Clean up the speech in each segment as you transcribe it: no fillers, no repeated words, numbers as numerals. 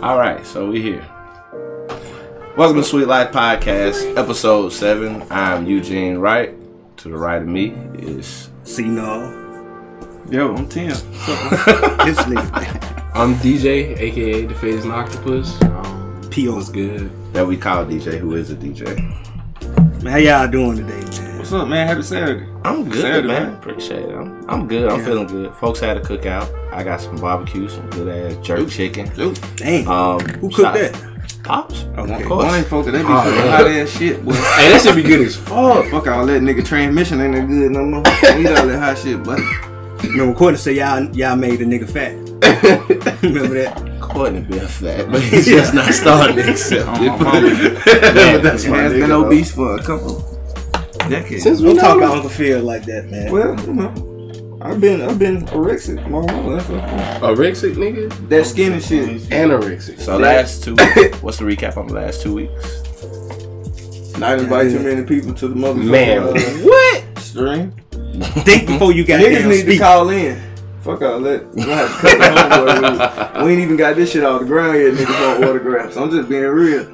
Alright, so we here. Welcome to Sweet Life Podcast, episode 7. I'm Eugene Wright. To the right of me is C-No. Yo, I'm Tim. This nigga. I'm DJ, aka the Phasing Octopus. P.O.'s good. that we call DJ, who is a DJ. Man, how y'all doing today, man? What's up, man? Happy Saturday. I'm good, Saturday, man. Appreciate it. I'm good. I'm feeling good. Folks had a cookout. I got some barbecue, some good ass jerk chicken. Damn. Who cooked that? Pops. Okay. Of course. Boy, folks, they be cooking hot ass shit, boy. Hey, that should be good as fuck. Fuck all that nigga transmission ain't that good no more. Eat all that hot shit, boy. Remember, Courtney said y'all made the nigga fat. Remember that? Courtney been fat, but he's just not starting to accept it. That's why has been obese for a couple decades. Since we don't talk about Uncle Phil like that, man. Well, you know, I've been anorexic. Anorexic, nigga? That skinny shit. Anorexic. So last 2 weeks, what's the recap on the last 2 weeks? Not invite too many people to the motherfucker. Man, What? Stream. Think before you got Niggas damn need speak. to call in. Fuck all that. We gonna have to cut the homeboy. We ain't even got this shit off the ground yet. Niggas want autographs. I'm just being real.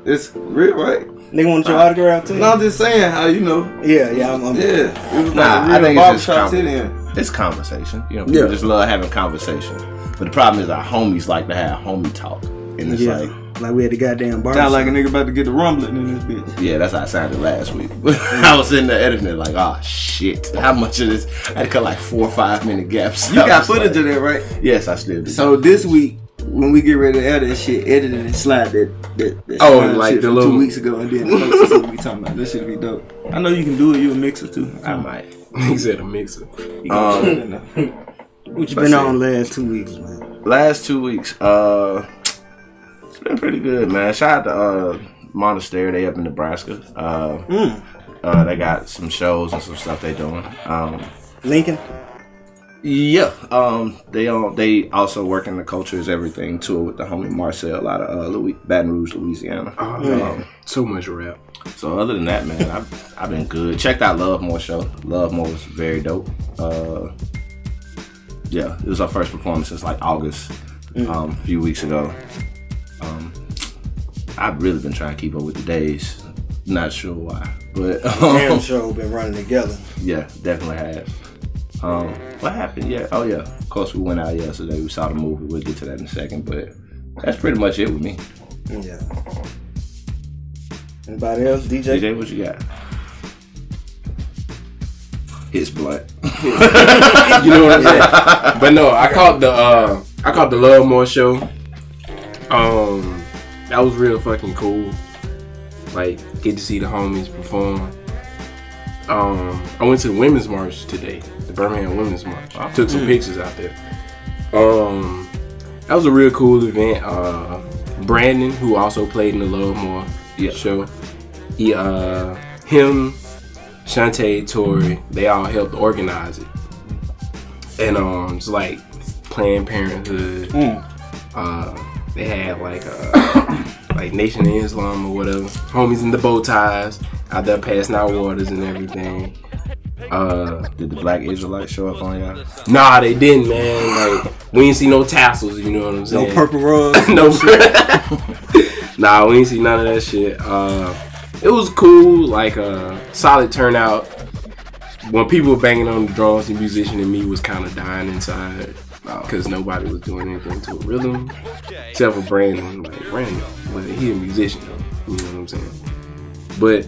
It's real, right? Nigga want your autograph too? No, I'm just saying how you know. Yeah. Yeah, it was Nah, like I a real think it's just barbershop sit-in. It's conversation. You know, people just love having conversation. But the problem is our homies like to have homie talk. And it's like we had the goddamn bar. Sound like a nigga about to get the rumbling in this bitch. yeah, that's how it sounded last week. I was sitting there editing it like, oh shit. How much of this? I had to cut like 4 or 5 minute gaps. You got footage of that, right? Yes, I still do. So this week, when we get ready to air that shit, edit it and slide that like shit the from little 2 weeks ago, and then folks will see what we talking about. That shit be dope. I know you can do it. You a mixer too. I might. He said a mixer. What you been on last 2 weeks, man? Last 2 weeks, it's been pretty good, man. Shout out to Monastery, they up in Nebraska. They got some shows and some stuff they doing. Lincoln? Yeah, they also work in the culture is everything tour with the homie Marcel out of Baton Rouge, Louisiana. Oh man, so much rap. So other than that, man, I've been good. Checked out Love More show. Love More was very dope. Yeah, it was our first performance since like August, a few weeks ago. I've really been trying to keep up with the days. Not sure why, but Damn show been running together. Yeah, definitely have. What happened? Yeah, oh yeah. Of course, we went out yesterday. We saw the movie. We'll get to that in a second, but that's pretty much it with me. Yeah. Anybody else? DJ? DJ, what you got? It's blunt. You know what I'm saying? But no, I caught the Love More show. That was real fucking cool. Like, get to see the homies perform. I went to the Women's March today, the Birmingham Women's March. I took some pictures out there. That was a real cool event. Brandon, who also played in the Love More show, him, Shantae, Tori, they all helped organize it. And it's like Planned Parenthood. They had like Nation of Islam or whatever. Homies in the bow ties out there passing out waters and everything. Did the Black Israelites show up on y'all? Nah, they didn't, man. Like, we ain't see no tassels, you know what I'm saying? No purple rugs? No. Nah, we ain't see none of that shit. It was cool, like solid turnout. When people were banging on the drums, the musician in me was kind of dying inside because nobody was doing anything to a rhythm except for Brandon. Like, Brandon, well, he a musician though, you know what I'm saying? But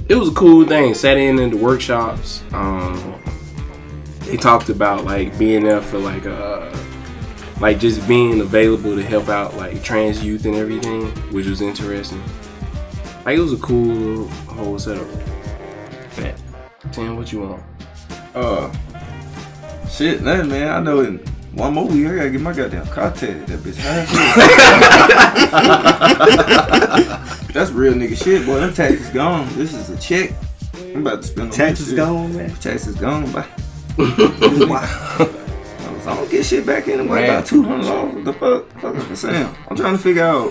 it was a cool thing. Sat in the workshops. They talked about like being there for like just being available to help out like trans youth and everything, which was interesting. Like, it was a cool whole setup. Tim, what you want? Shit, nothing, man. I know in one more week I gotta get my goddamn car tatted. That bitch high. That's real nigga shit, boy. Them taxes gone. This is a check. I'm about to spend on Taxes gone, man. Taxes gone, bye. I don't get shit back in about $200. What the fuck? Uncle Sam. I'm trying to figure out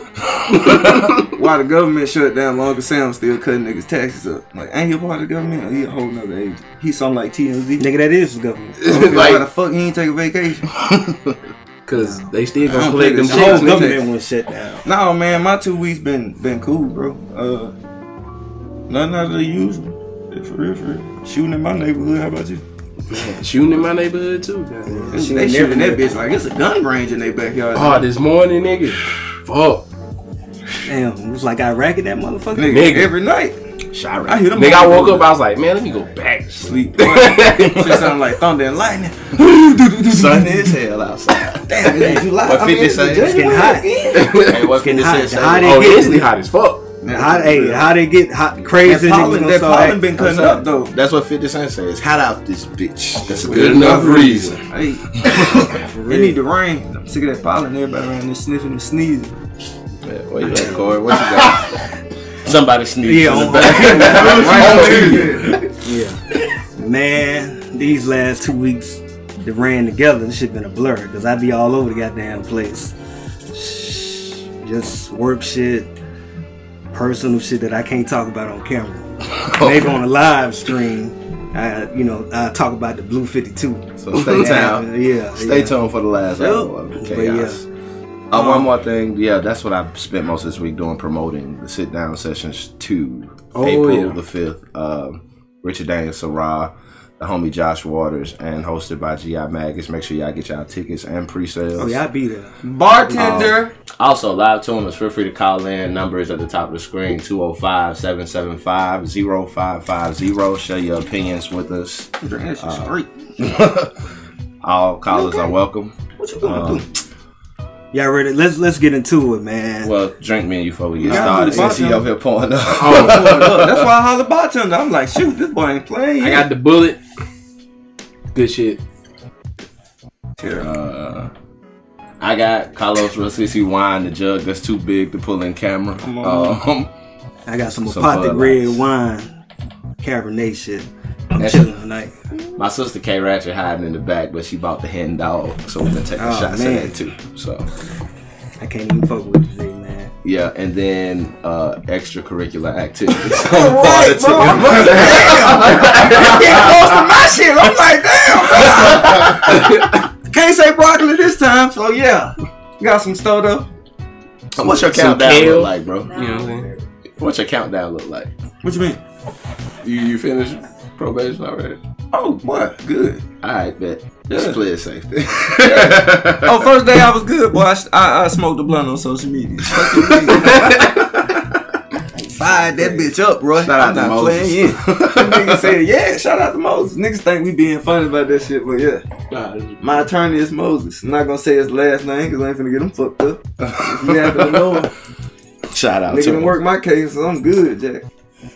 why the government shut down Uncle Sam still cutting niggas taxes up. Like, ain't he a part of the government? Or he a whole nother agent? He something like TMZ. Nigga, that is the government. Okay, why the fuck he ain't take a vacation? Cause they still gonna don't collect them think The whole checks. government nigga. went shut down. No, man, my 2 weeks been cool, bro. Nothing out of the usual. For real. Shooting in my neighborhood. How about you? Shooting in my neighborhood too. Goddamn. They shooting that bitch like it's a gun range in their backyard. Oh, this morning, nigga. Fuck. Damn, it was like Iraq in that motherfucker. Nigga, every night. Shot I hear them. Nigga, I woke up, I was like, man, let me go back to sleep. It sound like thunder and lightning. Sunny as hell outside. Damn, it's July. What 50 say? It's getting hot. Hey, what 50 hot. say? Hot. Oh, it's instantly hot as fuck. How they get hot crazy? That pollen been cutting up though. That's what 50 Cent says. It's hot out this bitch. That's a Good enough reason. Hey, it need to rain. I'm sick of that pollen. Everybody around there sniffing and sneezing. Yeah, where you at, Corey? What you got? Somebody sneezed Yeah, in the back. Yeah, man, these last 2 weeks that ran together, this shit been a blur because I be all over the goddamn place. Just work shit, personal shit that I can't talk about on camera. Maybe on a live stream, I talk about the Blue 52. So stay tuned. Yeah, Stay tuned for the last hour of But chaos. One more thing. Yeah, that's what I spent most of this week doing, promoting the sit down sessions to April the 5th. Richard Daniels Sarah, the homie Josh Waters, and hosted by GI Magus. Make sure y'all get y'all tickets and pre-sales. Oh yeah, I'll be there. Bartender. Also, live tuners, feel free to call in. Number is at the top of the screen, 205-775-0550. Share your opinions with us. All callers are welcome. What you gonna do? Y'all ready? Let's get into it, man. Well, drink me and you before we get Yeah, started. Since he up here pouring up. That's why I holler bartender. I'm like, shoot, this boy ain't playing I yet. got the bullet. Good shit. I got Carlos Rossi wine, the jug that's too big to pull in camera. I got some Some Apothic Bud red Lights. wine, Cabernet shit. I'm That's chilling tonight. My sister K Ratchet hiding in the back, but she bought the hen dog, so we're gonna take shots man. at that too. So I can't even fuck with it today, man. yeah, and then extracurricular activities. Right, bro. Getting close to my shit. I'm like, damn. Can't say broccoli this time, so yeah. Got some stuff though. What's your Some countdown kale. look like, bro? You know what I'm saying? What's your countdown look like? What you mean? You finished probation already? Oh, boy, good. All right, bet. Yeah. Just play it safe. Oh, first day I was good, boy. I smoked a blunt on social media. Fired that bitch up, bro. Shout out I'm to not Moses. playing in. Niggas said, yeah, shout out to Moses. Niggas think we being funny about that shit, but yeah. My attorney is Moses. I'm not gonna say his last name because I ain't finna get him fucked up. If you happen to know him, Shout out nigga to done him. work my case, so I'm good, Jack.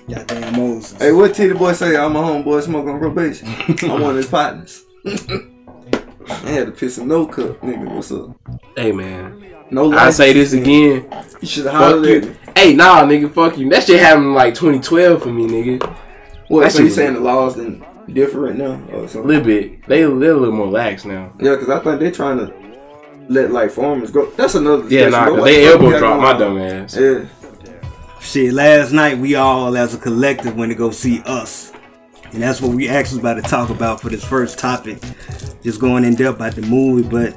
Goddamn Moses. Hey, what Titty Boy say? I'm a homeboy smoke on probation. I'm one of his partners. I had to piss a no cup, nigga. What's up? Hey man, No I license. say this again. You should have Fuck hollered at me. you. Hey, nah, nigga, fuck you. That shit happened in like 2012 for me, nigga. What? That So shit you was- saying the laws then different now or A something? little bit. They're a little more lax now. Yeah, because I think they trying to let like farmers grow. That's another Yeah, discussion, nah, but cause what they the fuck we elbow got dropped my going dumb on? ass. Yeah. Shit, last night we all as a collective went to go see Us. And that's what we actually about to talk about for this first topic. Just going in depth about the movie, but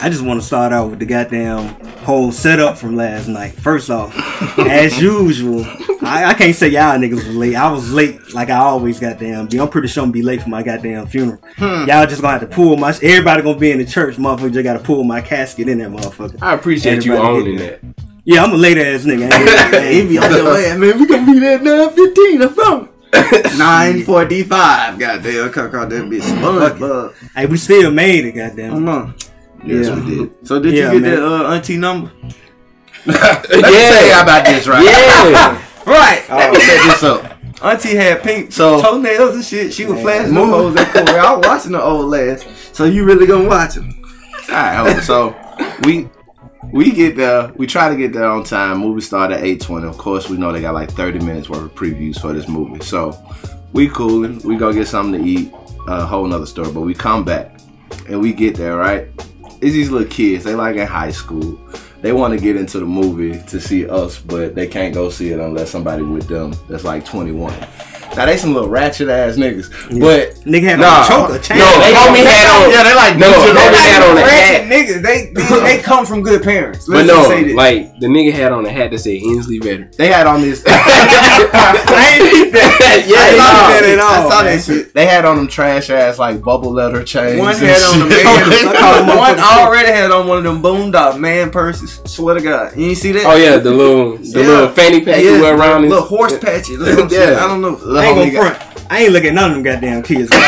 I just want to start out with the goddamn whole setup from last night. First off, as usual, I can't say y'all niggas was late. I was late like I always goddamn be. I'm pretty sure I'm gonna be late for my goddamn funeral. Y'all just gonna have to pull my, everybody gonna be in the church, motherfucker just gotta pull my casket in that motherfucker. I appreciate you Everybody owning get that. Yeah, I'm a late ass nigga. He be on your ass, man. We gonna be there at 9:15 or something. 9:45. Goddamn, cock out that bitch. SpongeBob. Hey, we still made it, goddamn. Come on. Yes, Yeah. we did. So did Yeah, you get man. that auntie number? Let me tell you about this, right? Yeah. Right. Let me set this up. Auntie had pink So- toenails and shit. She was flashing them hoes at Corey. I was watching the old ass. So you really gonna watch them? All right, so we get there. We try to get there on time. Movie started at 8:20. Of course, we know they got like 30 minutes worth of previews for this movie. So we coolin'. We go get something to eat. A whole nother story. But we come back and we get there, right? It's these little kids. They like in high school. They want to get into the movie to see Us, but they can't go see it unless somebody with them that's like 21. Now they some little ratchet ass niggas, but nigga had a choker. No, they homie had on. Yeah, they like no, homie had on a hat. Niggas, they come from good parents. But no, like the nigga had on a hat that said Inslee Vetter. They had on this. I saw that shit. They had on them trash ass like bubble leather chains. One had on the one already had on one of them Boondock man purses. Swear to God, you ain't see that? Oh yeah, the little fanny pack you wear around his little horse patches. Yeah, I don't know. I ain't gonna front. I ain't looking at none of them goddamn kids. Hey,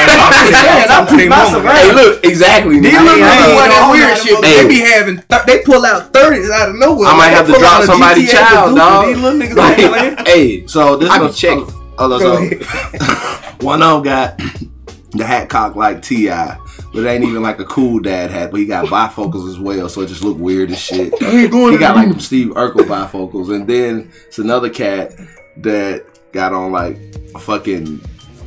look, exactly. These look like that weird shit. They be having. They pull out 30s out of nowhere. I might have to drop somebody's child, dog. These little niggas like, hey, so this I can check. One of them got the hat cocked like T.I., but it ain't even like a cool dad hat, but he got bifocals as well, so it just look weird as shit. He got like them Steve Urkel bifocals, and then it's another cat that got on like a fucking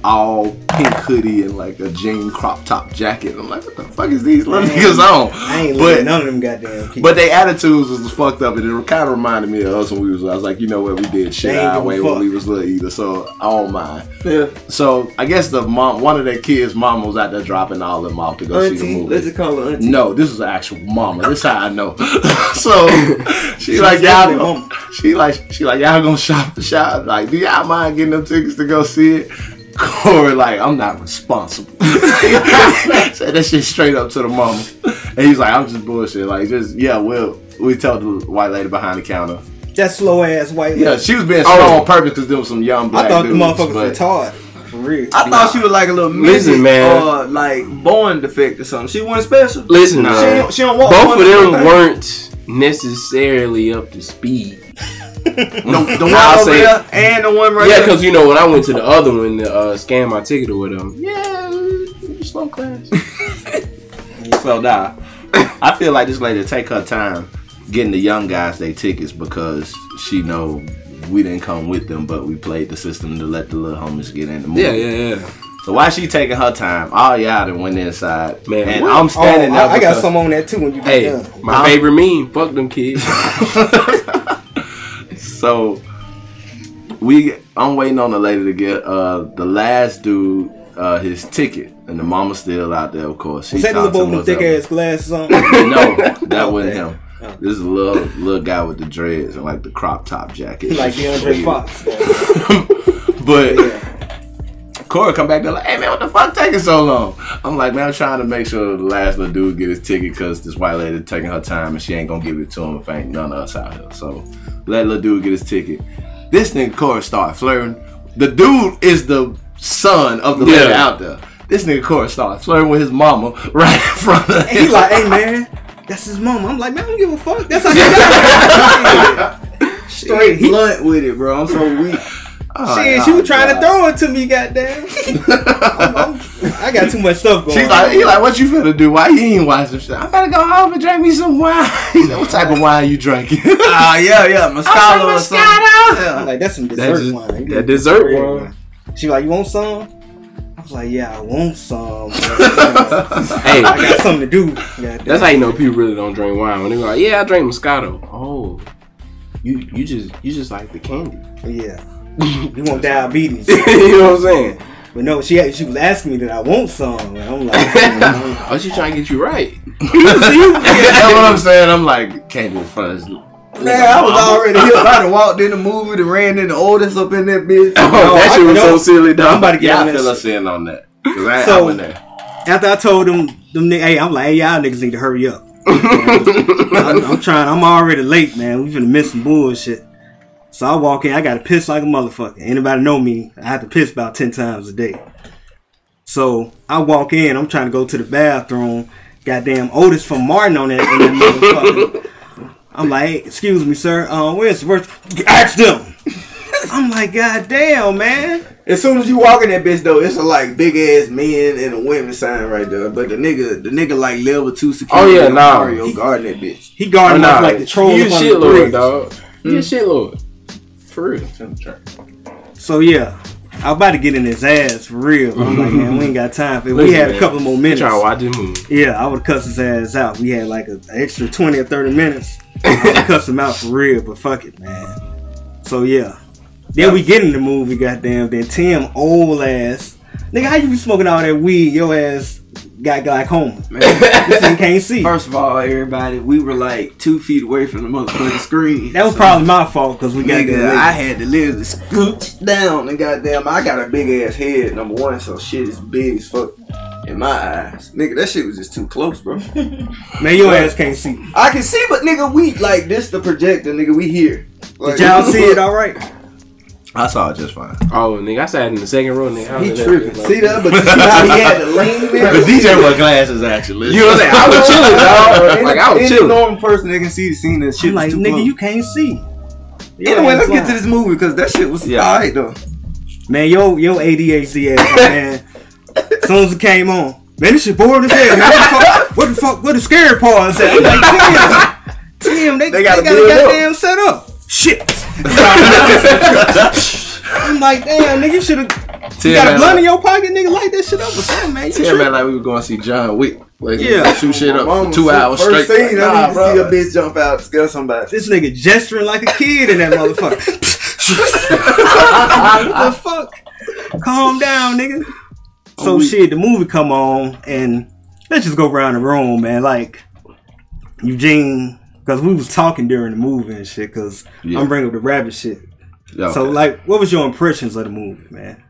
all pink hoodie and like a jean crop top jacket. I'm like, what the fuck is these little niggas on? I ain't looking at none of them goddamn kids. But their attitudes was fucked up, and it kind of reminded me of us when we was. I was like, you know what, we did shit our way when we was little either, so I don't mind. Yeah. So I guess the mom, one of their kids' mama was out there dropping all them off to go see the movie. Let's just call her auntie. No, this was an actual mama. This how I know. So she like y'all. She like y'all gonna shop the shop. Like, do y'all mind getting them tickets to go see it? Corey like, I'm not responsible. Said that shit straight up to the mama, and he's like, I'm just bullshit. Like, just we told the white lady behind the counter. That slow ass white lady. Yeah, she was being slow on purpose because there was some young black I thought dudes, the motherfucker was retarded. For real. I thought she was like a little Listen, man. or like born defect or something. She wasn't special. Listen, man. She don't walk. Both of them weren't necessarily up to speed. The one over there and the one right there. Yeah, because you know when I went to the other one to scan my ticket or whatever. Yeah, slow class. So nah, I feel like this lady take her time getting the young guys their tickets because she know we didn't come with them, but we played the system to let the little homies get in the movie. Yeah. So why she taking her time? All y'all done went inside, man. And I'm standing there. I got some on that too when you get done. My favorite meme. Fuck them kids. So I'm waiting on the lady to get the last dude his ticket, and the mama's still out there, of course. Was that the little boy with the thick ass glasses on? No, that wasn't him. This is a little guy with the dreads and like the crop top jacket. Like DeAndre Fox. But Corey come back there like, hey man, what the fuck taking so long? I'm like, man, I'm trying to make sure the last little dude get his ticket because this white lady taking her time and she ain't gonna give it to him if ain't none of us out here. So let little dude get his ticket. This nigga Corey start flirting. The dude is the son of the lady out there. This nigga Corey started flirting with his mama right in front of him. He like, hey man, that's his mama. I'm like, man, I don't give a fuck. That's how he got it. Straight blunt with it, bro. I'm so weak. Shit, she was trying to throw it to me, goddamn. I got too much stuff going on. He like, what you finna do? Why you ain't watching shit? I gotta go home and drink me some wine. He said, what type of wine you drinking? Yeah, Moscato or something. Yeah. I'm like, that's some dessert wine. That dessert wine. She like, you want some? I was like, yeah, I want some. Hey, I got something to do. Goddamn. That's how you know people really don't drink wine. When they're like, yeah, I drink Moscato. Oh, you just like the candy. Yeah. You want diabetes. You know what I'm saying? But no, she was asking me that I want some. And I'm like, oh, she trying to get you right. That's what I'm saying. I'm like, can't do first. Man, I was already here. I done walked in the movie and ran in the oldest up in that bitch. That shit was so silly, dog. I'm about to get on fill us in on that. So, after I told them niggas, hey, I'm like, hey, y'all niggas need to hurry up. I'm trying. I'm already late, man. We finna miss some bullshit. So I walk in, I gotta piss like a motherfucker. Anybody know me, I have to piss about 10 times a day. So I walk in, I'm trying to go to the bathroom. Goddamn Otis from Martin on that motherfucker. I'm like, hey, excuse me, sir, where's the first? Ask them. I'm like, goddamn, man. As soon as you walk in that bitch though, it's a like big ass men and a women sign right there. But the nigga like level 2 security. Oh yeah, nah. Mario guarding that bitch. He guarding us like the troll. He a shitlord, dog. He a shitlord. For real. So yeah, I was about to get in his ass for real. I'm like, man, we ain't got time for it. We had a couple more minutes. Trying to watch this movie. Yeah, I would cuss his ass out. We had like an extra 20 or 30 minutes. I would cuss him out for real, but fuck it, man. So yeah, Then we get in the movie, goddamn. Then Tim, old ass. Nigga, how you be smoking all that weed? Your ass got glaucoma. Man, this thing can't see. First of all, everybody, we were like 2 feet away from the motherfucking screen. That was probably my fault because we got I had to literally scooch down and goddamn, I got a big ass head, number one, so shit is big as fuck in my eyes. Nigga, that shit was just too close, bro. Man, your ass can't see. I can see, but nigga, we like this the projector, nigga, we here. Like, did y'all see it all right? I saw it just fine. Oh, nigga, I sat in the second row, nigga. He tripping. See that? But you see how he had to lean there? The DJ wore glasses, actually. You know what I'm saying? I was chilling, dog. Like, I was chilling. Any normal person that can see the scene, that shit I'm like, was too nigga, close. you can't see. Anyway, let's get to this movie, because that shit was alright, though. Man, yo ADHD ass, man. As soon as it came on, man, this shit boring as hell, man. What the fuck? What the scary part is at? I'm like, damn, they got a goddamn set up. Shit. I'm like, damn, nigga, you should've. You got a blunt in your pocket, nigga, light that shit up or something, man. Yeah, man, like we were going to see John Wick. Like, yeah. Shoot shit up for 2 hours straight. First scene, I need to see a bitch jump out, scare somebody. This nigga gesturing like a kid in that motherfucker. What the fuck? Calm down, nigga. So shit, the movie come on, and let's just go around the room, man. Like, Eugene, because we was talking during the movie and shit, because I'm bringing up the rabbit shit. Okay. So, like, what was your impressions of the movie, man?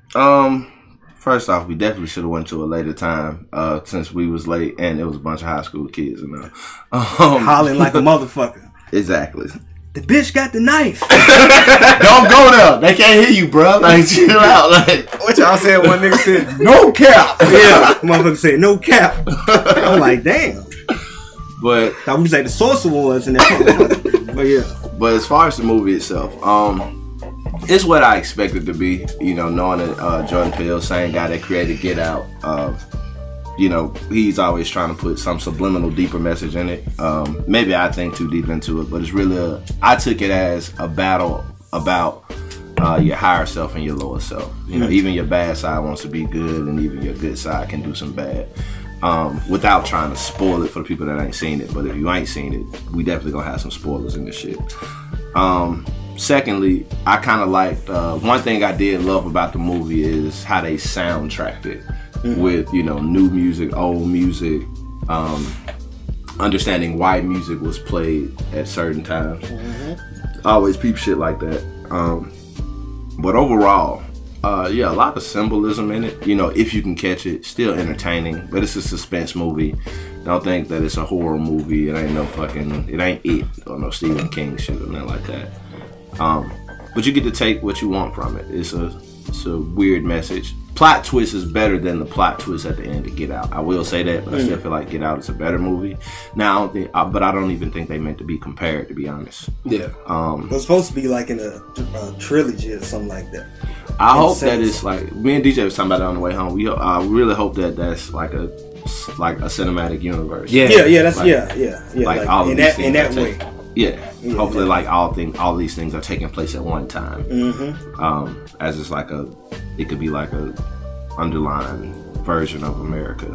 First off, we definitely should have went to a later time, since we was late and it was a bunch of high school kids and hollering like a motherfucker. Exactly. The bitch got the knife. Don't go there. They can't hear you, bro. Like, chill out. Like, what y'all said? One nigga said, no cap. Yeah, motherfucker said, no cap. I'm like, damn. But thought we was like the Sorcerer was in that. But yeah. But as far as the movie itself, it's what I expected to be. You know, knowing that Jordan Peele, same guy that created Get Out, you know, he's always trying to put some subliminal, deeper message in it. Maybe I think too deep into it, but it's really I took it as a battle about your higher self and your lower self. You know, even your bad side wants to be good, and even your good side can do some bad. Without trying to spoil it for the people that ain't seen it. But if you ain't seen it, we definitely gonna have some spoilers in this shit. Secondly, I kind of liked, one thing I did love about the movie is how they soundtracked it with, you know, new music, old music, understanding why music was played at certain times. Always peep shit like that. But overall, yeah, a lot of symbolism in it. You know, if you can catch it, still entertaining. But it's a suspense movie. Don't think that it's a horror movie. It ain't no fucking, it ain't It or no Stephen King shit or nothing like that. But you get to take what you want from it. It's a weird message. Plot twist is better than the plot twist at the end of Get Out. I will say that, but I still feel like Get Out is a better movie. Now, I don't think, but I don't even think they meant to be compared, to be honest. Yeah. It was supposed to be like in a trilogy or something like that. I hope that it's like, me and DJ was talking about it on the way home. I really hope that that's like a cinematic universe. Yeah, that's like, yeah. Like all in of these in that way. Yeah, hopefully, like all these things are taking place at one time. As it's like it could be like a underlying version of America,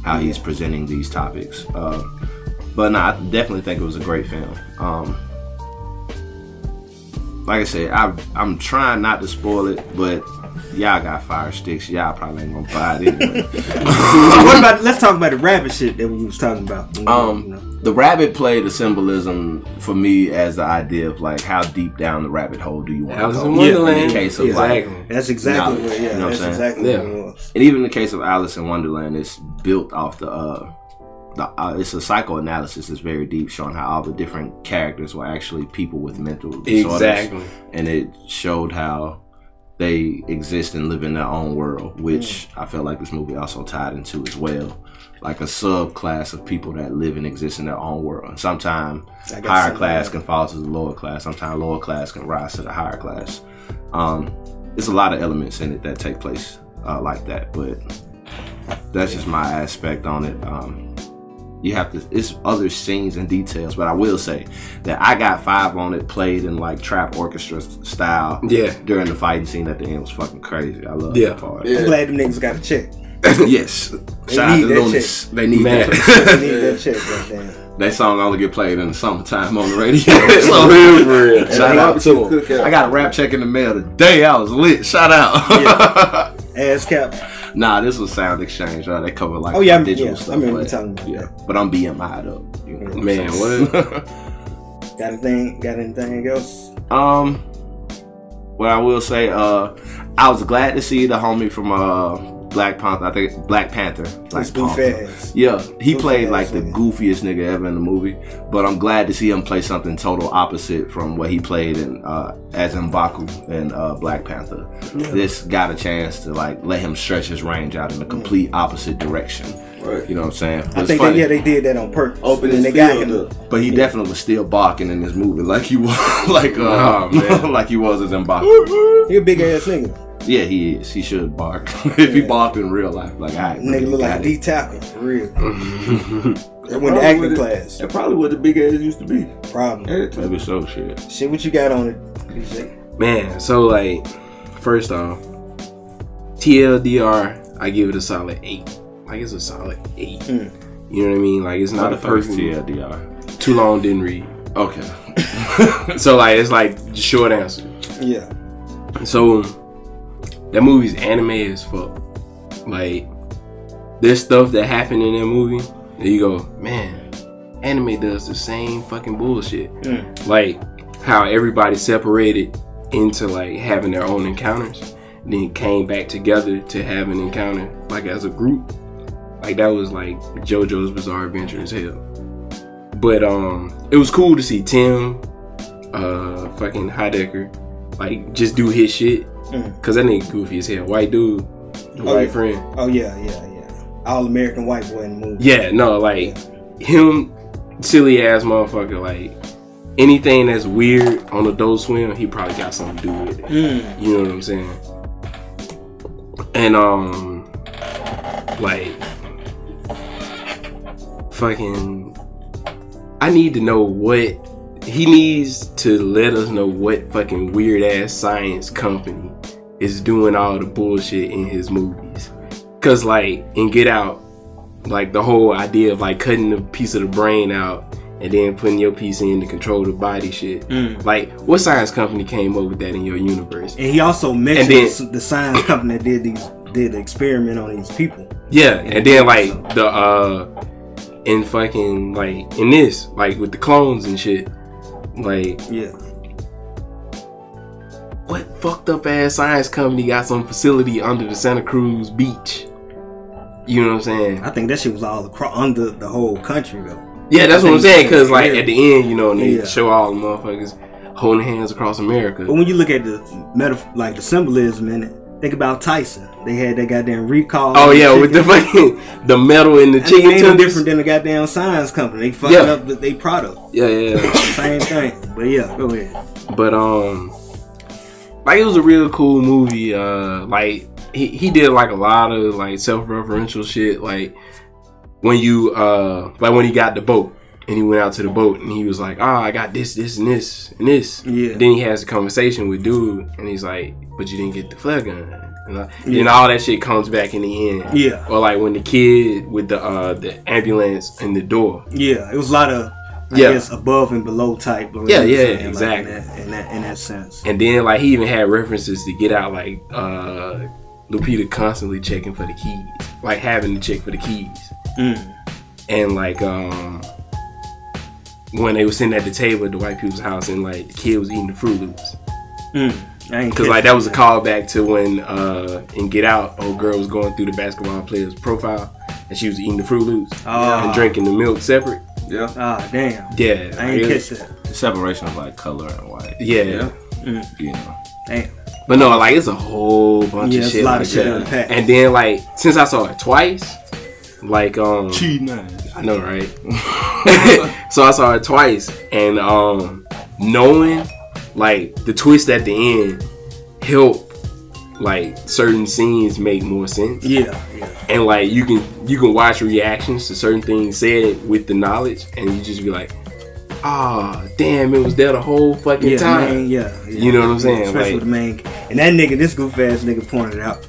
how he's presenting these topics. But no, I definitely think it was a great film. Like I said, I'm trying not to spoil it, but y'all got fire sticks. Y'all probably ain't gonna buy it anyway. What about? Let's talk about the rabbit shit that we was talking about. The rabbit played the symbolism for me as the idea of like how deep down the rabbit hole do you want to go? In the case of like, that's exactly what. Yeah, you know that's what I'm saying? exactly what it was. And even in the case of Alice in Wonderland, it's built off it's a psychoanalysis that's very deep, showing how all the different characters were actually people with mental disorders. Exactly. And it showed how they exist and live in their own world, which I felt like this movie also tied into as well. Like a subclass of people that live and exist in their own world. And sometimes higher class can fall to the lower class. Sometimes lower class can rise to the higher class. There's a lot of elements in it that take place like that, but that's just my aspect on it. You have to, it's other scenes and details, but I will say that I got 5 on it, played in like trap orchestra style. Yeah. During the fighting scene at the end was fucking crazy. I love that part. I'm glad them niggas got a check. Yes. Shout out to Lunas. They need that. They need that check, goddamn. That song only get played in the summertime on the radio. So real. Shout out to him. I got a rap check in the mail today. I was lit. Shout out. Ass cap. Nah, this was Sound Exchange. They cover like digital stuff. I remember you talking about that. But I'm BMI though. You know Man, what? Got anything else? What I will say, I was glad to see the homie from Black Panther. I think Black Panther. Black Panther. Yeah, he played like the goofiest nigga ever in the movie. But I'm glad to see him play something total opposite from what he played in as M'Baku in Black Panther. Yeah. This got a chance to like let him stretch his range out in a complete opposite direction. Right. You know what I'm saying? I think they did that on purpose. Opening they got him. But he definitely was still barking in this movie like he was like like he was as M'Baku. He a big ass nigga. Yeah, he is. He should bark. If he barked in real life, like, alright. Nigga look like a D-tackle, for real. They went to acting class. That's probably what the big ass used to be. Probably. Maybe so, shit. Shit, what you got on it? Man, so like, first off, TLDR, I give it a solid 8. Like, it's a solid 8. You know what I mean? Like, it's not a perfect TLDR. Too long, didn't read. Okay. So like, it's like the short answer. Yeah. So that movie's anime as fuck. Like, there's stuff that happened in that movie that you go, man, anime does the same fucking bullshit. Like how everybody separated into like having their own encounters, then came back together to have an encounter like as a group. Like that was like JoJo's Bizarre Adventure as hell. But it was cool to see Tim, fucking Heidecker, like just do his shit. Cause that nigga goofy as hell. White dude, white friend. Oh yeah. All American white boy in the movie. Yeah, no, like him, silly ass motherfucker. Like anything that's weird on Adult Swim, he probably got something to do with it. You know what I'm saying? And like fucking, I need to know what he needs to let us know. What fucking weird ass science company is doing all the bullshit in his movies? Cause like in Get Out, like the whole idea of like cutting a piece of the brain out and then putting your piece in to control the body shit. Like what science company came up with that in your universe? And he also mentioned the science company that did the experiment on these people. Yeah, and then like the in fucking like in this, like with the clones and shit. Like, yeah, what fucked up ass science company got some facility under the Santa Cruz beach? You know what I'm saying? I think that shit was all under the whole country though. Yeah, that's what I'm saying. Cause like at the end, you know, they show all the motherfuckers holding hands across America. But when you look at the like the symbolism in it, think about Tyson. They had that goddamn recall. Oh yeah, with the fucking the metal in the chicken. Ain't no different than the goddamn science company. They fucking up their product. Yeah. Same thing. But yeah, go ahead. But like it was a real cool movie. Like he did like a lot of like self-referential shit. Like when you like when he got the boat and he went out to the boat and he was like, I got this, and this, and this. Yeah. And then he has a conversation with dude and he's like, but you didn't get the flare gun. And then all that shit comes back in the end. Yeah. Or like when the kid with the ambulance in the door. Yeah, it was a lot of I guess above and below type. Yeah, exactly. Like in that sense. And then like he even had references to Get Out, like Lupita constantly checking for the keys, like having to check for the keys. And like when they were sitting at the table at the white people's house and like the kid was eating the Fruit Loops. Cause like that was a callback to when in Get Out, old girl was going through the basketball player's profile and she was eating the Fruit Loops and drinking the milk separate. Yeah. Ah, damn. Yeah. I ain't catch that. The separation of like color and white. Yeah. You know. Damn. But no, like it's a whole bunch of shit. A lot like of shit that. unpacked. And then like since I saw it twice, like cheating. I know, right? So I saw it twice and knowing like the twist at the end helped like certain scenes make more sense. Yeah. And like you can watch reactions to certain things said with the knowledge and you just be like, damn, it was there the whole fucking time. Yeah. You know what I'm saying? Especially like, the main and that nigga, this goof ass nigga pointed out.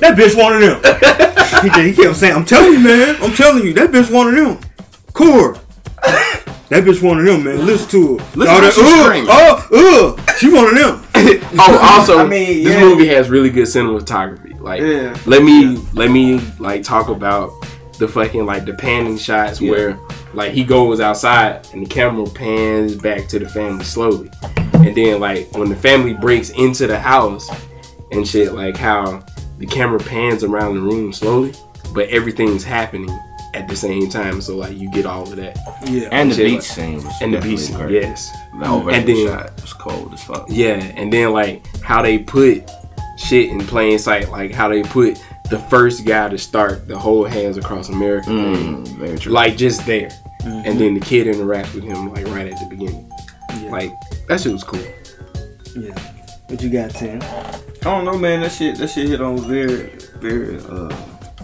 That bitch one of them. He kept saying, I'm telling you, man. I'm telling you, that bitch one of them. Core. That bitch one of them, man. Listen to her. She one of them. Oh, also, this movie has really good cinematography. Like, let me like talk about the fucking like the panning shots where like he goes outside and the camera pans back to the family slowly, and then like when the family breaks into the house and shit, like how the camera pans around the room slowly, but everything's happening at the same time, so like you get all of that. Yeah, and the beach scene was great. Yes, the overhead shot was cold as fuck. Yeah, and then like how they put shit in plain sight, like how they put the first guy to start the whole Hands Across America thing, very true. Like just there, and then the kid interacts with him like right at the beginning. Like that shit was cool. Yeah, what you got, Tim? I don't know, man. That shit hit on very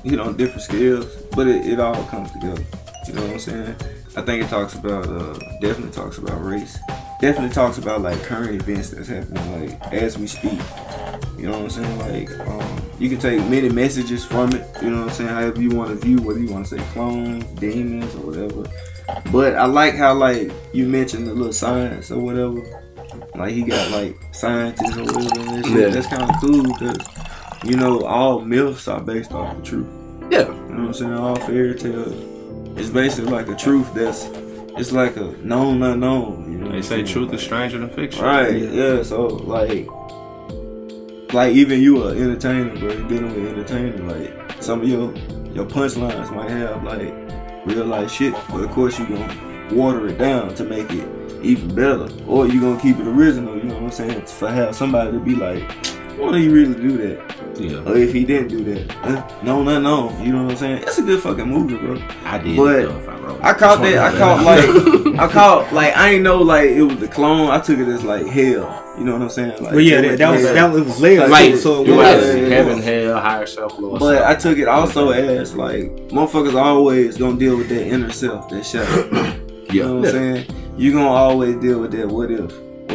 hit on different scales, but it all comes together. You know what I'm saying? I think it talks about definitely talks about race. Definitely talks about like current events that's happening like as we speak. You know what I'm saying? Like you can take many messages from it. You know what I'm saying? However you want to view, whether you want to say clones, demons, or whatever. But I like how like you mentioned the little science or whatever. Like he got like scientists or whatever and that shit. Yeah. That's kind of cool because you know all myths are based off the truth. Yeah. You know what I'm saying? All fairy tales. It's basically like a truth it's like a known unknown. You know They say truth is stranger than fiction. Right, yeah, so like even you are entertainer, bro, you're dealing with entertainment, like some of your punchlines might have like real life shit, but of course you gonna water it down to make it even better. Or you gonna keep it original, you know what I'm saying? For have somebody to be like, why don't you really do that? Yeah. Or if he didn't do that, no, you know what I'm saying? It's a good fucking movie, bro. I did, but though, if I wrote I caught like I ain't know like it was the clone. I took it as like hell. You know what I'm saying? Like, Well, yeah, that was layered. Like, so it was Yeah. heaven, hell, higher self, lower But self. I took it also as like motherfuckers always gonna deal with that inner self, that shadow. You know what I'm saying? You gonna always deal with that. What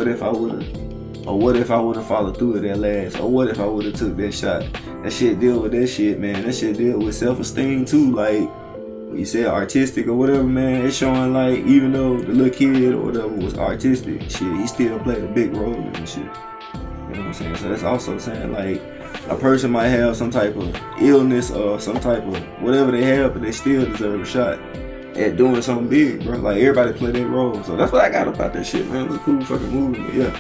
if I would've, or what if I would've followed through with that last, or what if I would've took that shot? That shit deal with that shit, man. That shit deal with self-esteem too. Like when you say artistic or whatever, man, it's showing like even though the little kid or whatever was artistic, shit, he still played a big role in this shit. You know what I'm saying? So that's also saying like a person might have some type of illness or some type of whatever they have, but they still deserve a shot at doing something big, bro. Like everybody play their role. So that's what I got about that shit, man. It was a cool fucking movie, but yeah.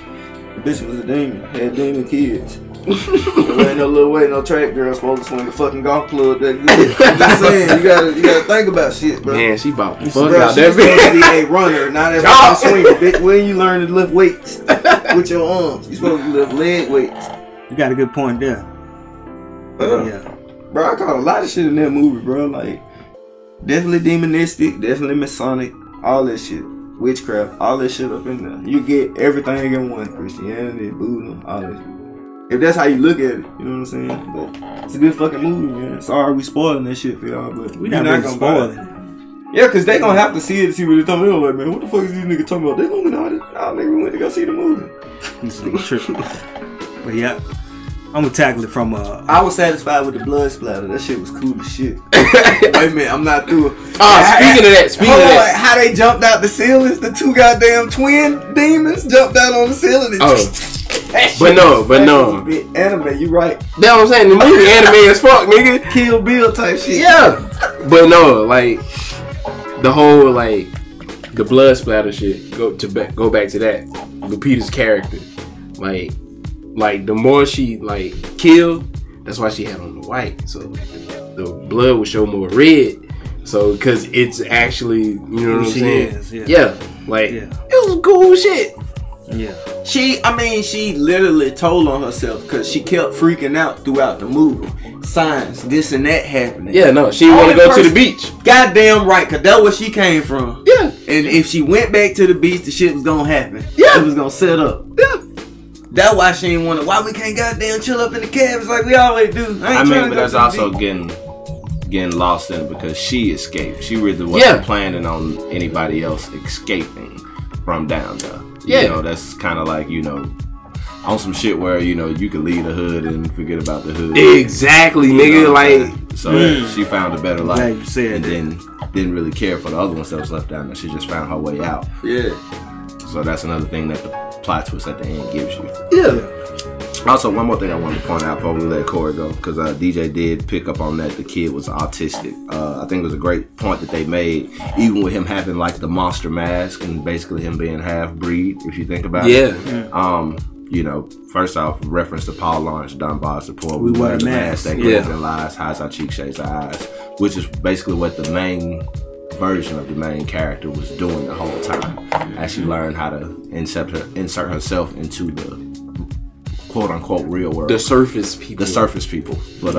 The bitch was a demon. Had demon kids. There ain't no little way no track girl supposed to swing a fucking golf club that good. I'm just saying, you gotta think about shit, bro. Man, she bought the Bro, fuck out she's that supposed to bitch. be a runner, not a fucking swinger, bitch. When you learn to lift weights with your arms, you supposed to lift leg weights. You got a good point there. Yeah. Bro, I caught a lot of shit in that movie, bro. Like, definitely demonistic, definitely Masonic, all that shit. Witchcraft, all that shit up in there. You get everything in one. Christianity, Buddha, all that shit. If that's how you look at it, you know what I'm saying? But it's a good fucking movie, man. Sorry we spoiling that shit for y'all, but We not gonna spoil it. Yeah, cause they gonna have to see it to see what they're talking about. Like, man, what the fuck is these niggas talking about? They Illuminati. Y'all niggas went to go see the movie. This nigga tripping. But yeah, I'm gonna tackle it from I was satisfied with the blood splatter. That shit was cool as shit. Wait a minute, I'm not through it. Speaking of that, How they jumped out the ceilings, the two goddamn twin demons jumped out on the ceiling. But no. Anime, you right. That's what I'm saying. The movie anime as fuck, nigga. Kill Bill type shit. Yeah. But no, like the whole like the blood splatter shit. Go back to that. Lupita's character, like the more she like killed, that's why she had on the white. So the blood would show more red. So because it's actually, you know what I'm saying? It was cool shit. Yeah. She literally told on herself because she kept freaking out throughout the movie. Signs, this and that happening. Yeah, no, she didn't want to go to the beach. Goddamn right, because that's where she came from. Yeah. And if she went back to the beach, the shit was gonna happen. Yeah. It was gonna set up. Yeah. That's why she didn't want to. Why we can't goddamn chill up in the cabins like we always do? I mean, but that's also getting lost in it because she escaped. She really wasn't planning on anybody else escaping from down there. You know, that's kind of like, you know, on some shit where you know you could leave the hood and forget about the hood. Exactly, nigga. Like, so she found a better life, Glad you said and that. then didn't really care for the other ones that was left down there. She just found her way out. Yeah. So that's another thing that the plot twist at the end gives you. yeah. Also, one more thing I wanted to point out before we let Corey go, because DJ did pick up on that the kid was autistic. I think it was a great point that they made, even with him having like the monster mask and basically him being half breed, if you think about it. You know, first off, reference to Paul Lawrence Dunbar's report. We wear the mask that goes and lies, hides our cheeks, shades our eyes, which is basically what the main version of the main character was doing the whole time, as she learned how to insert herself into the quote unquote real world. The surface people. The surface people. But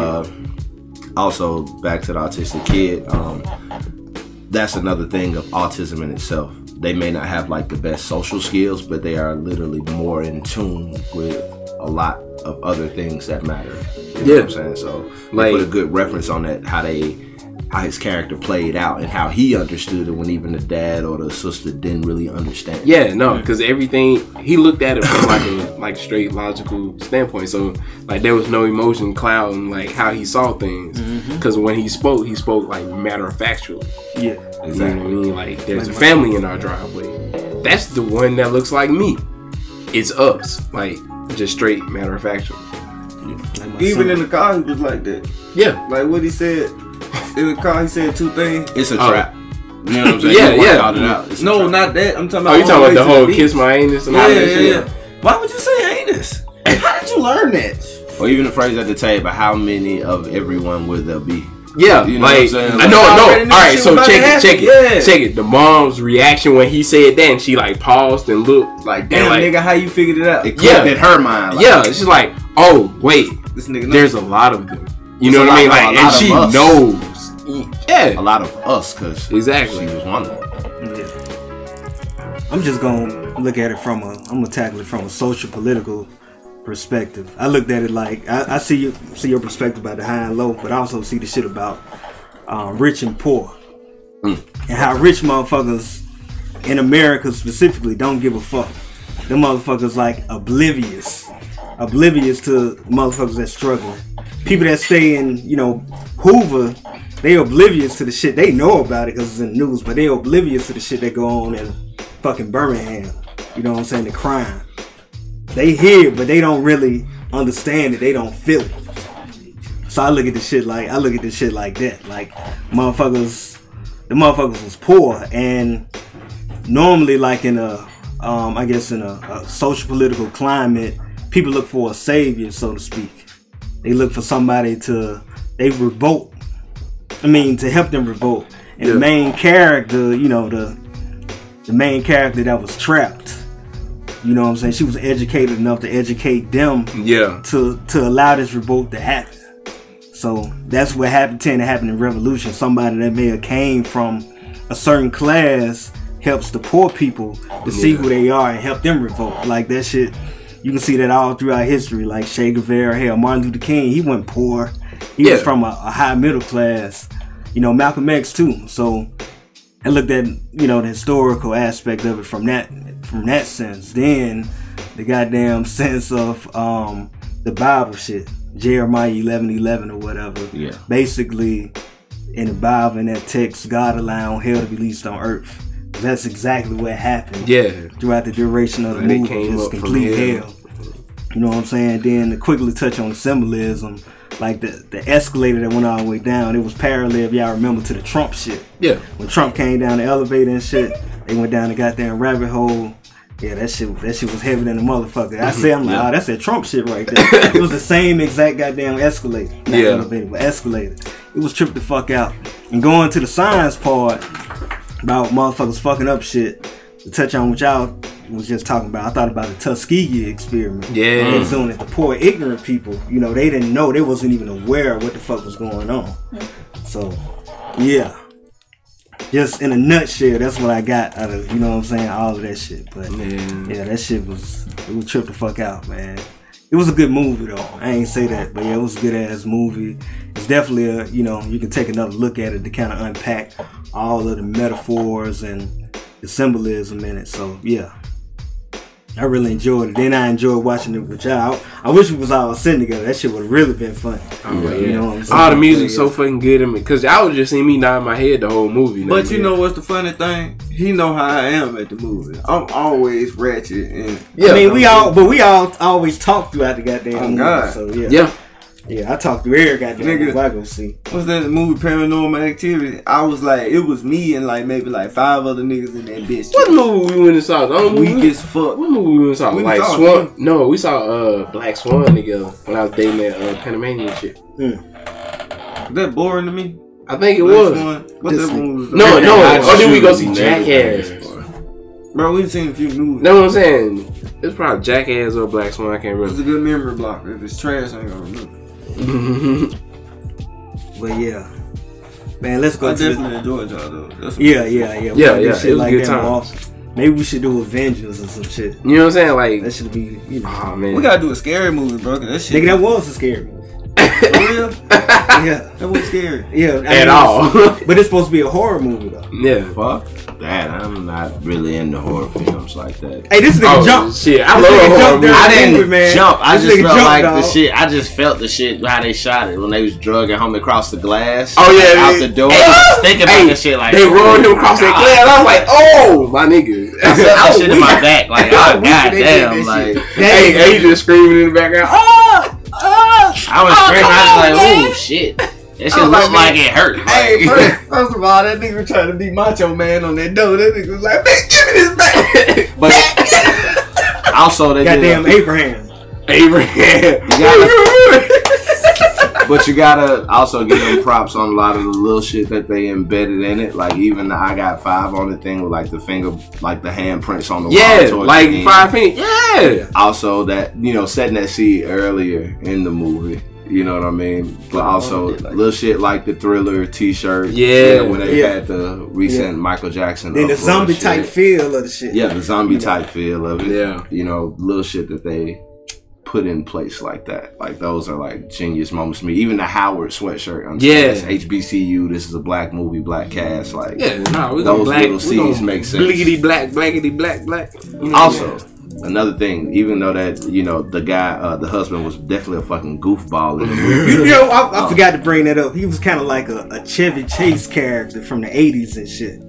also back to the autistic kid, that's another thing of autism in itself. They may not have like the best social skills, but they are literally more in tune with a lot of other things that matter. You know what I'm saying? So they put a good reference on that, how his character played out and how he understood it when even the dad or the sister didn't really understand. Yeah, no, because everything he looked at it from like a straight logical standpoint. So like there was no emotion clouding like how he saw things. Because when he spoke like matter of factual. Yeah, exactly. You know what I mean? Like there's a family in our driveway. That's the one that looks like me. It's us. Like just straight matter of factual. like Even in the car, he was like that. Yeah. Like what he said in the car, he said two things. It's a trap. You know what I'm saying? Called it out. It's No, not that. I'm talking about. Oh, you talking about the whole beach. kiss my anus and all that shit? Yeah. Why would you say anus? How did you learn that? Or even the phrase at the table, how many of everyone will there be? Yeah, You know what I'm saying? I know. already knew All right, shit so was about to check happen. it. The mom's reaction when he said that, and she like paused and looked like, Damn, like, nigga, how you figured it out? It clicked in her mind. Like, yeah, she's like, oh wait, This nigga. there's a lot of them. You There's know a what I mean? lot- Like, a and lot she of us. knows. Yeah, a lot of us, because exactly. she was one of them. Yeah. I'm just gonna look at it I'm gonna tackle it from a social political perspective. I looked at it like I see your perspective about the high and low, but I also see the shit about rich and poor, and how rich motherfuckers in America specifically don't give a fuck. Them motherfuckers like oblivious to motherfuckers that struggling. People that stay in, you know, Hoover, they oblivious to the shit. They know about it because it's in the news, but they oblivious to the shit that go on in fucking Birmingham. You know what I'm saying? The crime. They hear it, but they don't really understand it. They don't feel it. So I look at this shit like that. Like the motherfuckers was poor, and normally like in a social political climate, people look for a savior, so to speak. They look for somebody to help them revolt. And the main character, you know, the main character that was trapped, you know what I'm saying? She was educated enough to educate them to allow this revolt to happen. So that's what tend to happen in revolution. Somebody that may have came from a certain class helps the poor people to see who they are and help them revolt. Like that shit, you can see that all throughout history. Like Che Guevara, hell, Martin Luther King, he wasn't poor. He was from a high middle class. You know, Malcolm X too. So I looked at, you know, the historical aspect of it from that sense. Then the goddamn sense of the Bible shit. Jeremiah 11:11 or whatever. Yeah. Basically, in the Bible, in that text, God allowed hell to be released on earth. That's exactly what happened. Yeah. Throughout the duration of the movie, just complete hell. You know what I'm saying? Then to quickly touch on the symbolism, like the escalator that went all the way down, it was parallel, if y'all remember, to the Trump shit. Yeah. When Trump came down the elevator and shit, they went down the goddamn rabbit hole. Yeah, that shit was heavier than a motherfucker. I'm like, oh, that's that Trump shit right there. It was the same exact goddamn escalator. Not elevator, but escalator. It was tripped the fuck out. And going to the science part about motherfuckers fucking up shit, to touch on what y'all was just talking about, I thought about the Tuskegee experiment. Yeah. And so that the poor ignorant people, you know, they didn't know, they wasn't even aware of what the fuck was going on. So, yeah. Just in a nutshell, that's what I got out of, you know what I'm saying, all of that shit. But yeah, that shit was tripped the fuck out, man. It was a good movie though. I ain't say that, but yeah, it was a good ass movie. It's definitely a, you know, you can take another look at it to kind of unpack all of the metaphors and the symbolism in it. So yeah. I really enjoyed it. Then I enjoyed watching it with y'all. I wish we was all sitting together. That shit would have really been fun. Oh, yeah. You know what I'm saying? All the music's so fucking good in me. Because I was just seeing me nod my head the whole movie. But you know what's the funny thing? He know how I am at the movie. I'm always ratchet. And I mean, we all always talk throughout the goddamn movie. God. So, yeah. Yeah. Yeah, I talked to every goddamn movie I go see. What's that movie, Paranormal Activity? I was like, it was me and like maybe like 5 other niggas in that bitch. What movie we went and saw? Weak as fuck. What movie we went and saw? We Like saw Swan? No, we saw Black Swan together when I was dating that Panamanian shit. Is that boring to me? I think it Black was. Swan? What that movie was? No. Or did we go see Never Jackass? Bro, we seen a few movies. Know what I'm saying? It's probably Jackass or Black Swan. I can't It's remember. a good memory block. If it's trash, I ain't gonna remember. But yeah. Man, let's go I to the... definitely enjoyed y'all though. That's Yeah. Yeah, Shit it was like good that time. more often. Maybe we should do Avengers or some shit. You know what I'm saying? Like, That should be, you know. oh man. We gotta do a scary movie, bro. 'Cause that shit. Nigga, that was a scary movie. For real? Yeah. That was scary. Yeah. At all. But it's supposed to be a horror movie, though. Yeah. Fuck that. I'm not really into horror films like that. Hey, this nigga Oh, jumped. shit. I This love nigga horror jumped movies. there. I didn't movie, man. jump. I This just nigga felt jumped, like dog. the shit. I just felt the shit how they shot it when they was drugging homie across the glass. Oh, yeah, out yeah. the door. Hey, I was thinking about hey, that shit like They rolled him across that glass. I was like, oh, my nigga. I felt that shit in my weak. back. Like, I oh was weak when they did goddamn, that like. shit. Hey, he just screaming in the background. Oh! I was screaming. I was like, oh shit. That shit looked like it hurt. Hey, Like, first of all, that nigga was trying to be Macho Man on that door. That nigga was like, man, give me this back. but also they Goddamn did. Abraham. Abraham. But you gotta also give them props on a lot of the little shit that they embedded in it. Like even the I Got 5 on the thing with like the finger, like the handprints on the wall. Yeah, towards like the end. 5 feet. Yeah. Also that, you know, setting that seed earlier in the movie. You know what I mean? But also little shit like the Thriller t-shirt. Yeah. When they had the recent Michael Jackson. Then the uproar zombie shit. type feel of the shit. Yeah, the zombie type feel of it. Yeah. You know, little shit that they put in place like that. Like those are like genius moments to me. Even the Howard sweatshirt. I'm Yeah. saying, it's HBCU. This is a black movie, black cast. Like Yeah, no, we those gonna black, little seeds make sense. Bliggity black, blackity black, black. You know Also, what another thing, even though that, you know, the guy, the husband was definitely a fucking goofball in the movie. You know, I forgot to bring that up. He was kind of like a Chevy Chase character from the 80s and shit.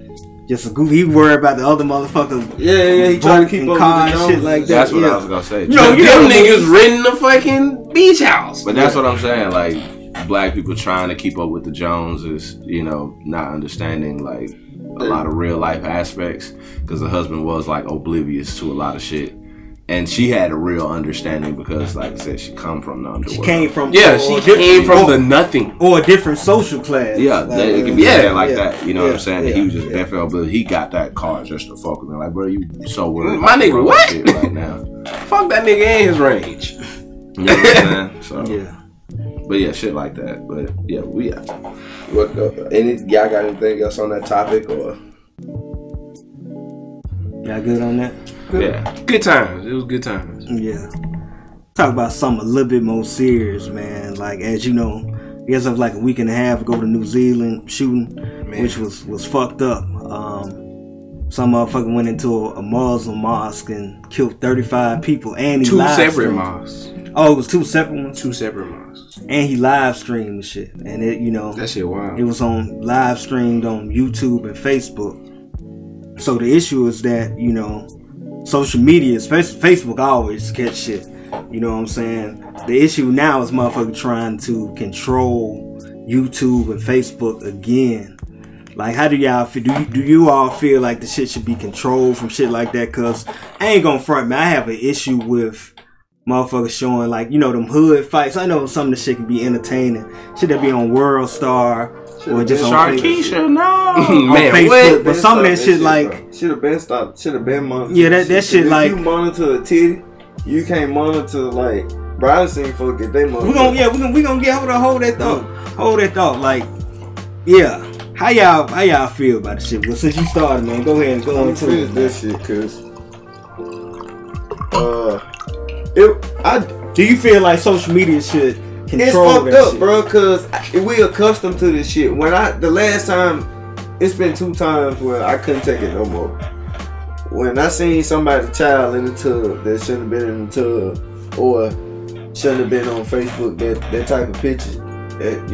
Just a goof. He worried about the other motherfuckers. Yeah, he trying to keep up with cars the and shit Joneses. like that. That's what yeah. I was gonna say. No, I'm you saying? know, Them niggas renting the fucking beach house. But that's what I'm saying. Like black people trying to keep up with the Joneses, you know, not understanding like a lot of real life aspects because the husband was like oblivious to a lot of shit. And she had a real understanding because, like I said, she come from the underworld. She came from She came from the nothing. or a different social class. Yeah, Like, it can be said like that. You know what I'm saying? yeah, He was just yeah. definitely oblivious. He got that car just to fuck with me. Like, bro, you so worried. My about nigga, real what? shit right now. Fuck that nigga and his range. You know what I'm saying? So, Yeah. but yeah, shit like that. But yeah, we. What? Y'all got anything else on that topic or? Y'all good on that? Yeah. Good times. It was good times. Yeah. Talk about something a little bit more serious, man. Like, as you know, I guess it was like a week and a half ago to New Zealand shooting, which was fucked up. Some motherfucker went into a Muslim mosque and killed 35 people, and he Two live separate streamed. mosques. Oh, it was two separate ones? Two separate mosques. And he live streamed the shit. And it, you know, That shit wild. it was on live streamed on YouTube and Facebook. So the issue is that, you know, social media, especially Facebook, always catch shit. You know what I'm saying? The issue now is motherfucker trying to control YouTube and Facebook again. Like, how do y'all feel? Do you all feel like the shit should be controlled from shit like that? Cause I ain't gonna front, man. I have an issue with motherfuckers showing, like, you know, them hood fights. I know some of the shit can be entertaining. Shit that be on World Star or just on Sharkeisha, no. on Man, Facebook. what? But some of that shit, like, should have been stopped. Should have been monitored. yeah, that shit, If like, you monitor a titty, you can't monitor like. Bro, I seen folk get they monitor. we gonna get hold that thought. Like, yeah. How y'all feel about the shit? Well, since you started, man, go ahead and go on to finish it. this shit, cause Do you feel like social media should it's control fucked that up, shit? bro. Cause we accustomed to this shit. The last time, it's been 2 times where I couldn't take it no more. when I seen somebody's child in the tub that shouldn't have been in the tub, or shouldn't have been on Facebook, that type of picture,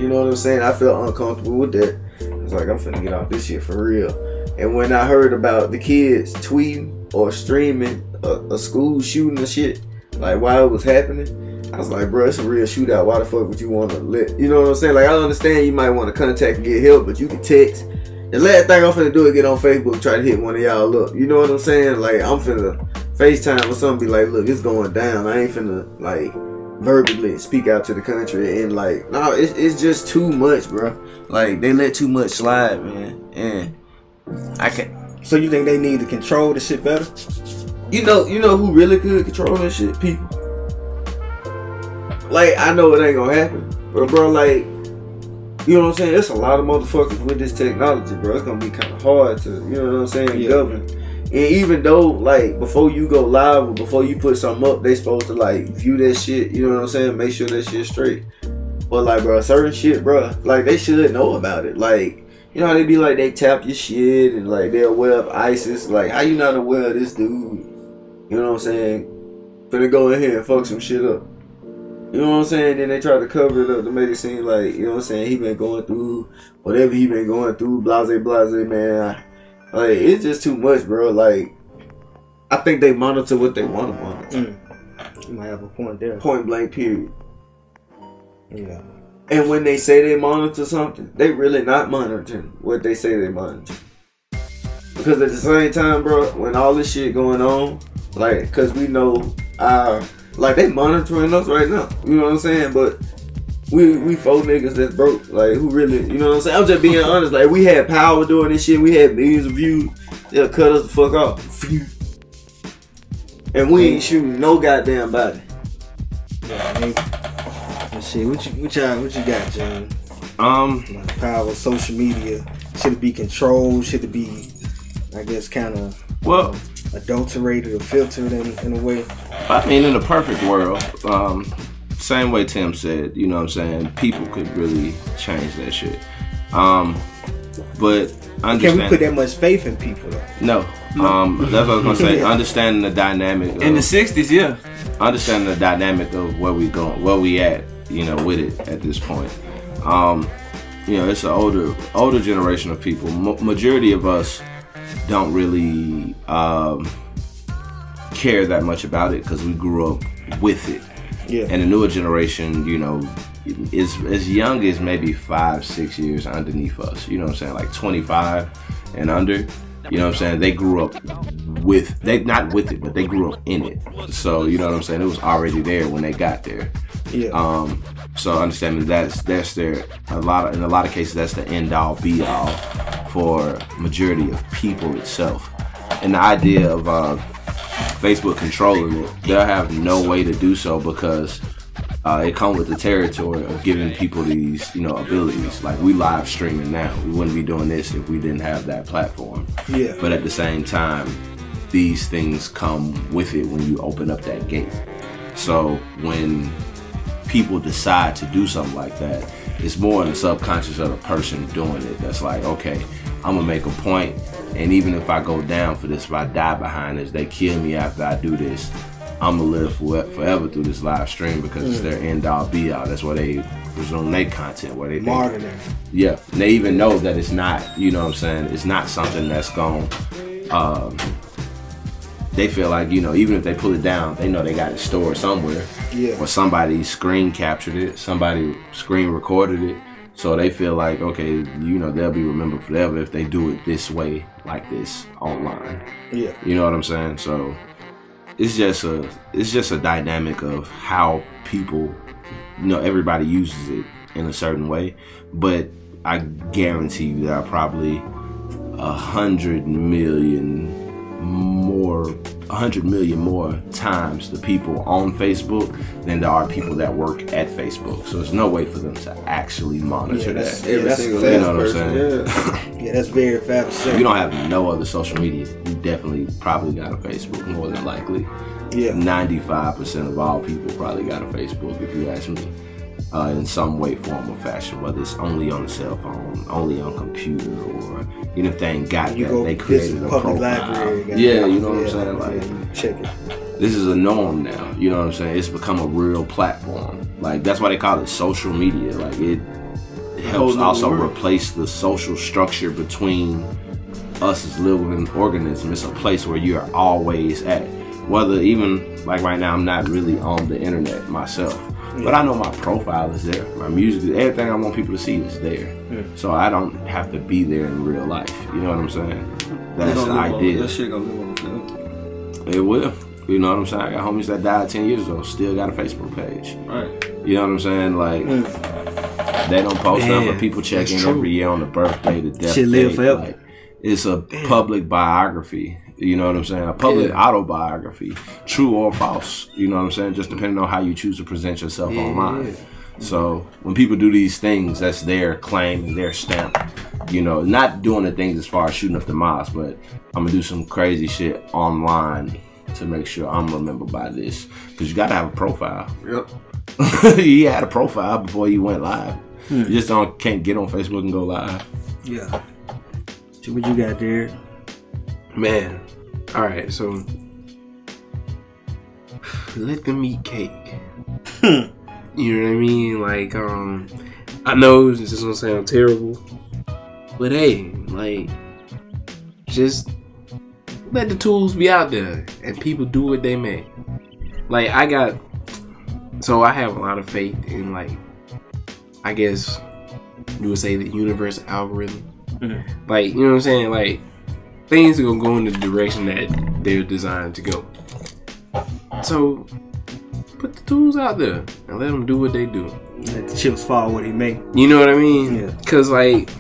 you know what I'm saying? I felt uncomfortable with that. It's like, I'm finna get off this shit for real. And when I heard about the kids tweeting or streaming a school shooting and shit, like while it was happening, I was like, bro, it's a real shootout. Why the fuck would you want to let, you know what I'm saying? Like, I understand you might want to contact and get help, but you can text. The last thing I'm finna do is get on Facebook, try to hit one of y'all up. You know what I'm saying? Like, I'm finna FaceTime or something, be like, look, it's going down. I ain't finna, like, verbally speak out to the country. And, like, no, it's just too much, bro. Like, they let too much slide, man. And I can't. So you think they need to control the shit better? You know who really could control that shit? People. Like, I know it ain't gonna happen, but bro, like, you know what I'm saying? It's a lot of motherfuckers with this technology, bro. It's gonna be kind of hard to, you know what I'm saying, govern. And even though, like, before you go live or before you put something up, they supposed to, like, view that shit, you know what I'm saying? Make sure that shit's straight. But, like, bro, certain shit, bro, like, they should know about it. Like, you know how they be like, they tap your shit and, like, they're aware of ISIS. Like, how you not aware of this dude? You know what I'm saying? Finna go in here and fuck some shit up. You know what I'm saying? Then they try to cover it up to make it seem like, you know what I'm saying, he been going through whatever he been going through, blase, man. Like, it's just too much, bro. Like, I think they monitor what they want to monitor. You might have a point there. Point blank, period. Yeah. And when they say they monitor something, they really not monitoring what they say they monitor. Because at the same time, bro, when all this shit going on, like, because we know like, they monitoring us right now. You know what I'm saying? But we four niggas that's broke. Like, who really, you know what I'm saying? I'm just being honest. Like, we had power doing this shit. We had millions of views. They'll cut us the fuck off. And we ain't shooting no goddamn body. Yeah, shit, what you got, John? Like, power of social media. Should it be controlled? Should it be, I guess, kind of adulterated or filtered in a way? I mean, in a perfect world, same way Tim said, you know what I'm saying, people could really change that shit. But understand, can we put that much faith in people though? No. That's what I was gonna say. Understanding the dynamic in the 60s, yeah. Understanding the dynamic of where we at, you know, with it at this point. You know, it's an older generation of people. Majority of us don't really care that much about it because we grew up with it. Yeah. And the newer generation, you know, is as young as maybe 5-6 years underneath us. You know what I'm saying? Like 25 and under. You know what I'm saying? They grew up with, not with it, but they grew up in it. So, you know what I'm saying? It was already there when they got there. Yeah. So understanding that's their, in a lot of cases, that's the end all be all for majority of people itself. And the idea of Facebook controlling it, they'll have no way to do so because it comes with the territory of giving people these, you know, abilities. Like, we live streaming now. We wouldn't be doing this if we didn't have that platform. Yeah. But at the same time, these things come with it when you open up that gate. So when people decide to do something like that, it's more in the subconscious of the person doing it that's like, okay, I'm gonna make a point, and even if I go down for this, if I die behind this, they kill me after I do this, I'm gonna live forever through this live stream because it's their end all be all. That's where they presume their content, where they marketing. Yeah, and they even know that it's not, you know what I'm saying, it's not something that's gonna they feel like, you know, even if they pull it down, they know they got it stored somewhere. Yeah. Or somebody screen captured it, somebody screen recorded it. So they feel like, okay, you know, they'll be remembered forever if they do it this way, like this, online. Yeah. You know what I'm saying? So it's just a dynamic of how people, you know, everybody uses it in a certain way. But I guarantee you there are probably 100 million more times the people on Facebook than there are people that work at Facebook. So there's no way for them to actually monitor that. That's you know what I'm saying? Yeah, that's very fast. If you don't have no other social media, you definitely probably got a Facebook, more than likely. Yeah. 95% of all people probably got a Facebook, if you ask me. in some way, form, or fashion. Whether it's only on the cell phone, only on computer, or even if they ain't got that, they created a profile. Yeah, you know what I'm saying? Like, check it. this is a norm now. You know what I'm saying? It's become a real platform. Like, that's why they call it social media. Like, it helps also replace the social structure between us as living organisms. It's a place where you're always at. Whether even, like right now, I'm not really on the internet myself. But I know my profile is there. My music, everything I want people to see is there. So I don't have to be there in real life. You know what I'm saying? That's the idea. That shit gonna live on. It will. You know what I'm saying? I got homies that died 10 years ago, still got a Facebook page. Right. You know what I'm saying? Like, they don't post nothing, but people check in every year on the birthday, the death Shit live forever. Like, it's a public biography. You know what I'm saying? A public autobiography, true or false. You know what I'm saying? Just depending on how you choose to present yourself online. So when people do these things, that's their claim and their stamp. You know, not doing the things as far as shooting up the mosque, but I'm gonna do some crazy shit online to make sure I'm remembered by this. Because you gotta have a profile. Yep. You had a profile before you went live. You just can't get on Facebook and go live. Yeah. So what you got there? Man, all right, so let them eat cake. You know what I mean? Like, I know this is gonna sound terrible, but hey, like, just let the tools be out there and people do what they may. Like, I have a lot of faith in, like, I guess you would say the universe algorithm. Like, you know what I'm saying? Like, things are gonna go in the direction that they're designed to go. So put the tools out there and let them do what they do. Let the chips fall where they may. You know what I mean? Yeah. Cause like,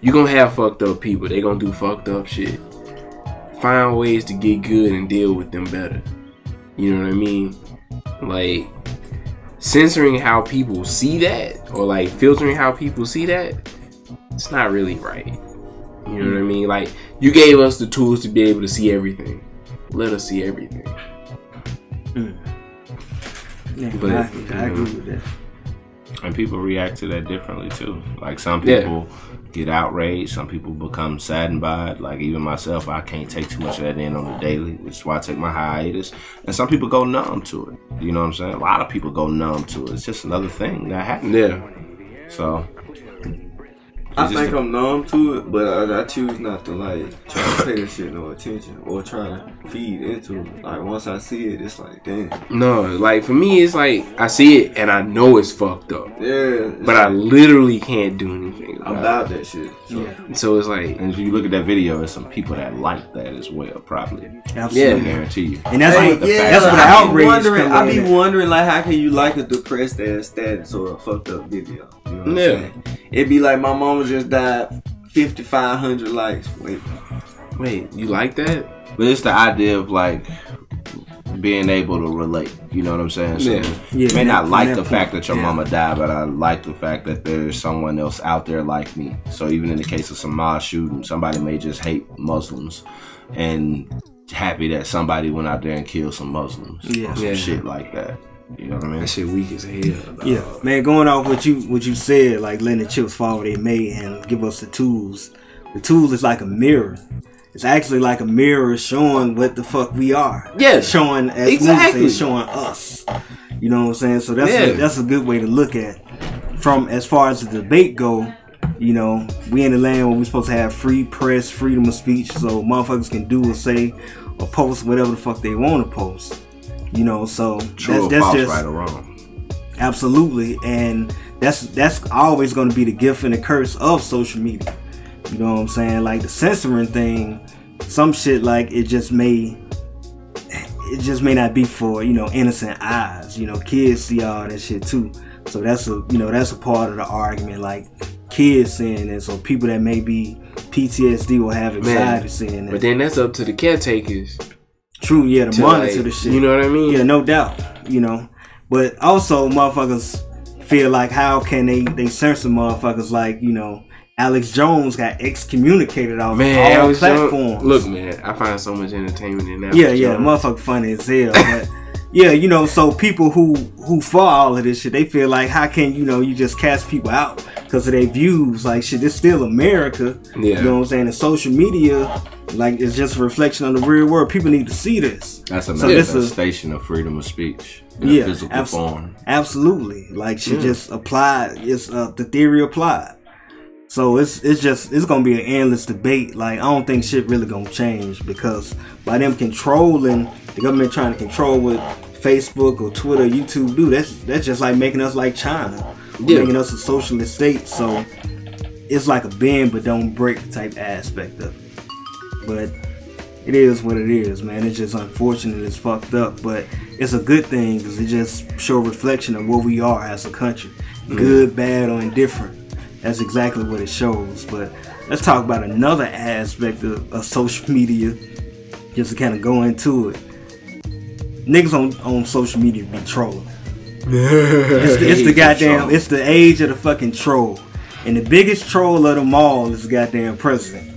you gonna have fucked up people. They gonna do fucked up shit. Find ways to get good and deal with them better. You know what I mean? Like, censoring how people see that, or like filtering how people see that, it's not really right. You know what I mean? Like, you gave us the tools to be able to see everything. Let us see everything. Yeah, But I agree with that. And people react to that differently too. Like, some people get outraged, some people become saddened by it. Like, even myself, I can't take too much of that in on the daily, which is why I take my hiatus. And some people go numb to it. You know what I'm saying? A lot of people go numb to it. It's just another thing that happens. Yeah. So I think I'm numb to it, but I choose not to, like, try to pay that shit no attention or try to feed into it. Like, once I see it, it's like, damn. No, like, for me, it's like, I see it and I know it's fucked up. Yeah. But I literally can't do anything about that shit. So. Yeah. So it's like, and if you look at that video, there's some people that like that as well, probably. Absolutely. I guarantee you. And that's Hey, what that's what the outrage I be wondering, like, how can you like a depressed ass status or a fucked up video? You know what I'm saying? It'd be like, my mama just died, 5,500 likes. wait, you like that? But it's the idea of, like, being able to relate. You know what I'm saying? So you may not like the fact that your mama died, but I like the fact that there's someone else out there like me. So even in the case of some mass shooting, somebody may just hate Muslims and happy that somebody went out there and killed some Muslims or some shit like that. You know what I mean? That shit weak as hell. Dog. Yeah, man. Going off what you said, like letting the chips fall where they may, and give us the tools. The tool is like a mirror. It's actually like a mirror showing what the fuck we are. Yeah, showing as exactly. showing us. You know what I'm saying? So that's a good way to look at. From as far as the debate go, you know, we in the land where we're supposed to have free press, freedom of speech, so motherfuckers can do or say or post whatever the fuck they want to post. You know, so true that's false, just right or wrong. Absolutely, and that's always going to be the gift and the curse of social media. You know what I'm saying? Like the censoring thing, some shit like it just may not be for, you know, innocent eyes. You know, kids see all that shit too. So that's a part of the argument. Like kids seeing it, so people that may be PTSD will have anxiety seeing it. But then that's up to the caretakers. True, yeah, to monitor the shit. You know what I mean? Yeah, no doubt. You know, but also motherfuckers feel like how can they censor motherfuckers like, you know, Alex Jones got excommunicated off all platforms. Look, man, I find so much entertainment in that. Yeah, motherfucker funny as hell. But Yeah, you know, so people who for all of this shit, they feel like, how can, you know, you just cast people out because of their views? Like, shit, it's still America. Yeah. You know what I'm saying? And social media, like, it's just a reflection on the real world. People need to see this. That's a manifestation of freedom of speech in a physical form. Absolutely. Like, she just applied. It's the theory applied. So it's gonna be an endless debate. Like, I don't think shit really gonna change because by them controlling, the government trying to control what Facebook or Twitter, YouTube do, that's just like making us like China, making us a socialist state. So it's like a bend but don't break type aspect of it. But it is what it is, man. It's just unfortunate. It's fucked up, but it's a good thing because it just show a reflection of what we are as a country, good, bad, or indifferent. That's exactly what it shows. But let's talk about another aspect of social media, just to kind of go into it. Niggas on social media be trolling. It's the goddamn, it's the age of the fucking troll. And the biggest troll of them all is the goddamn president.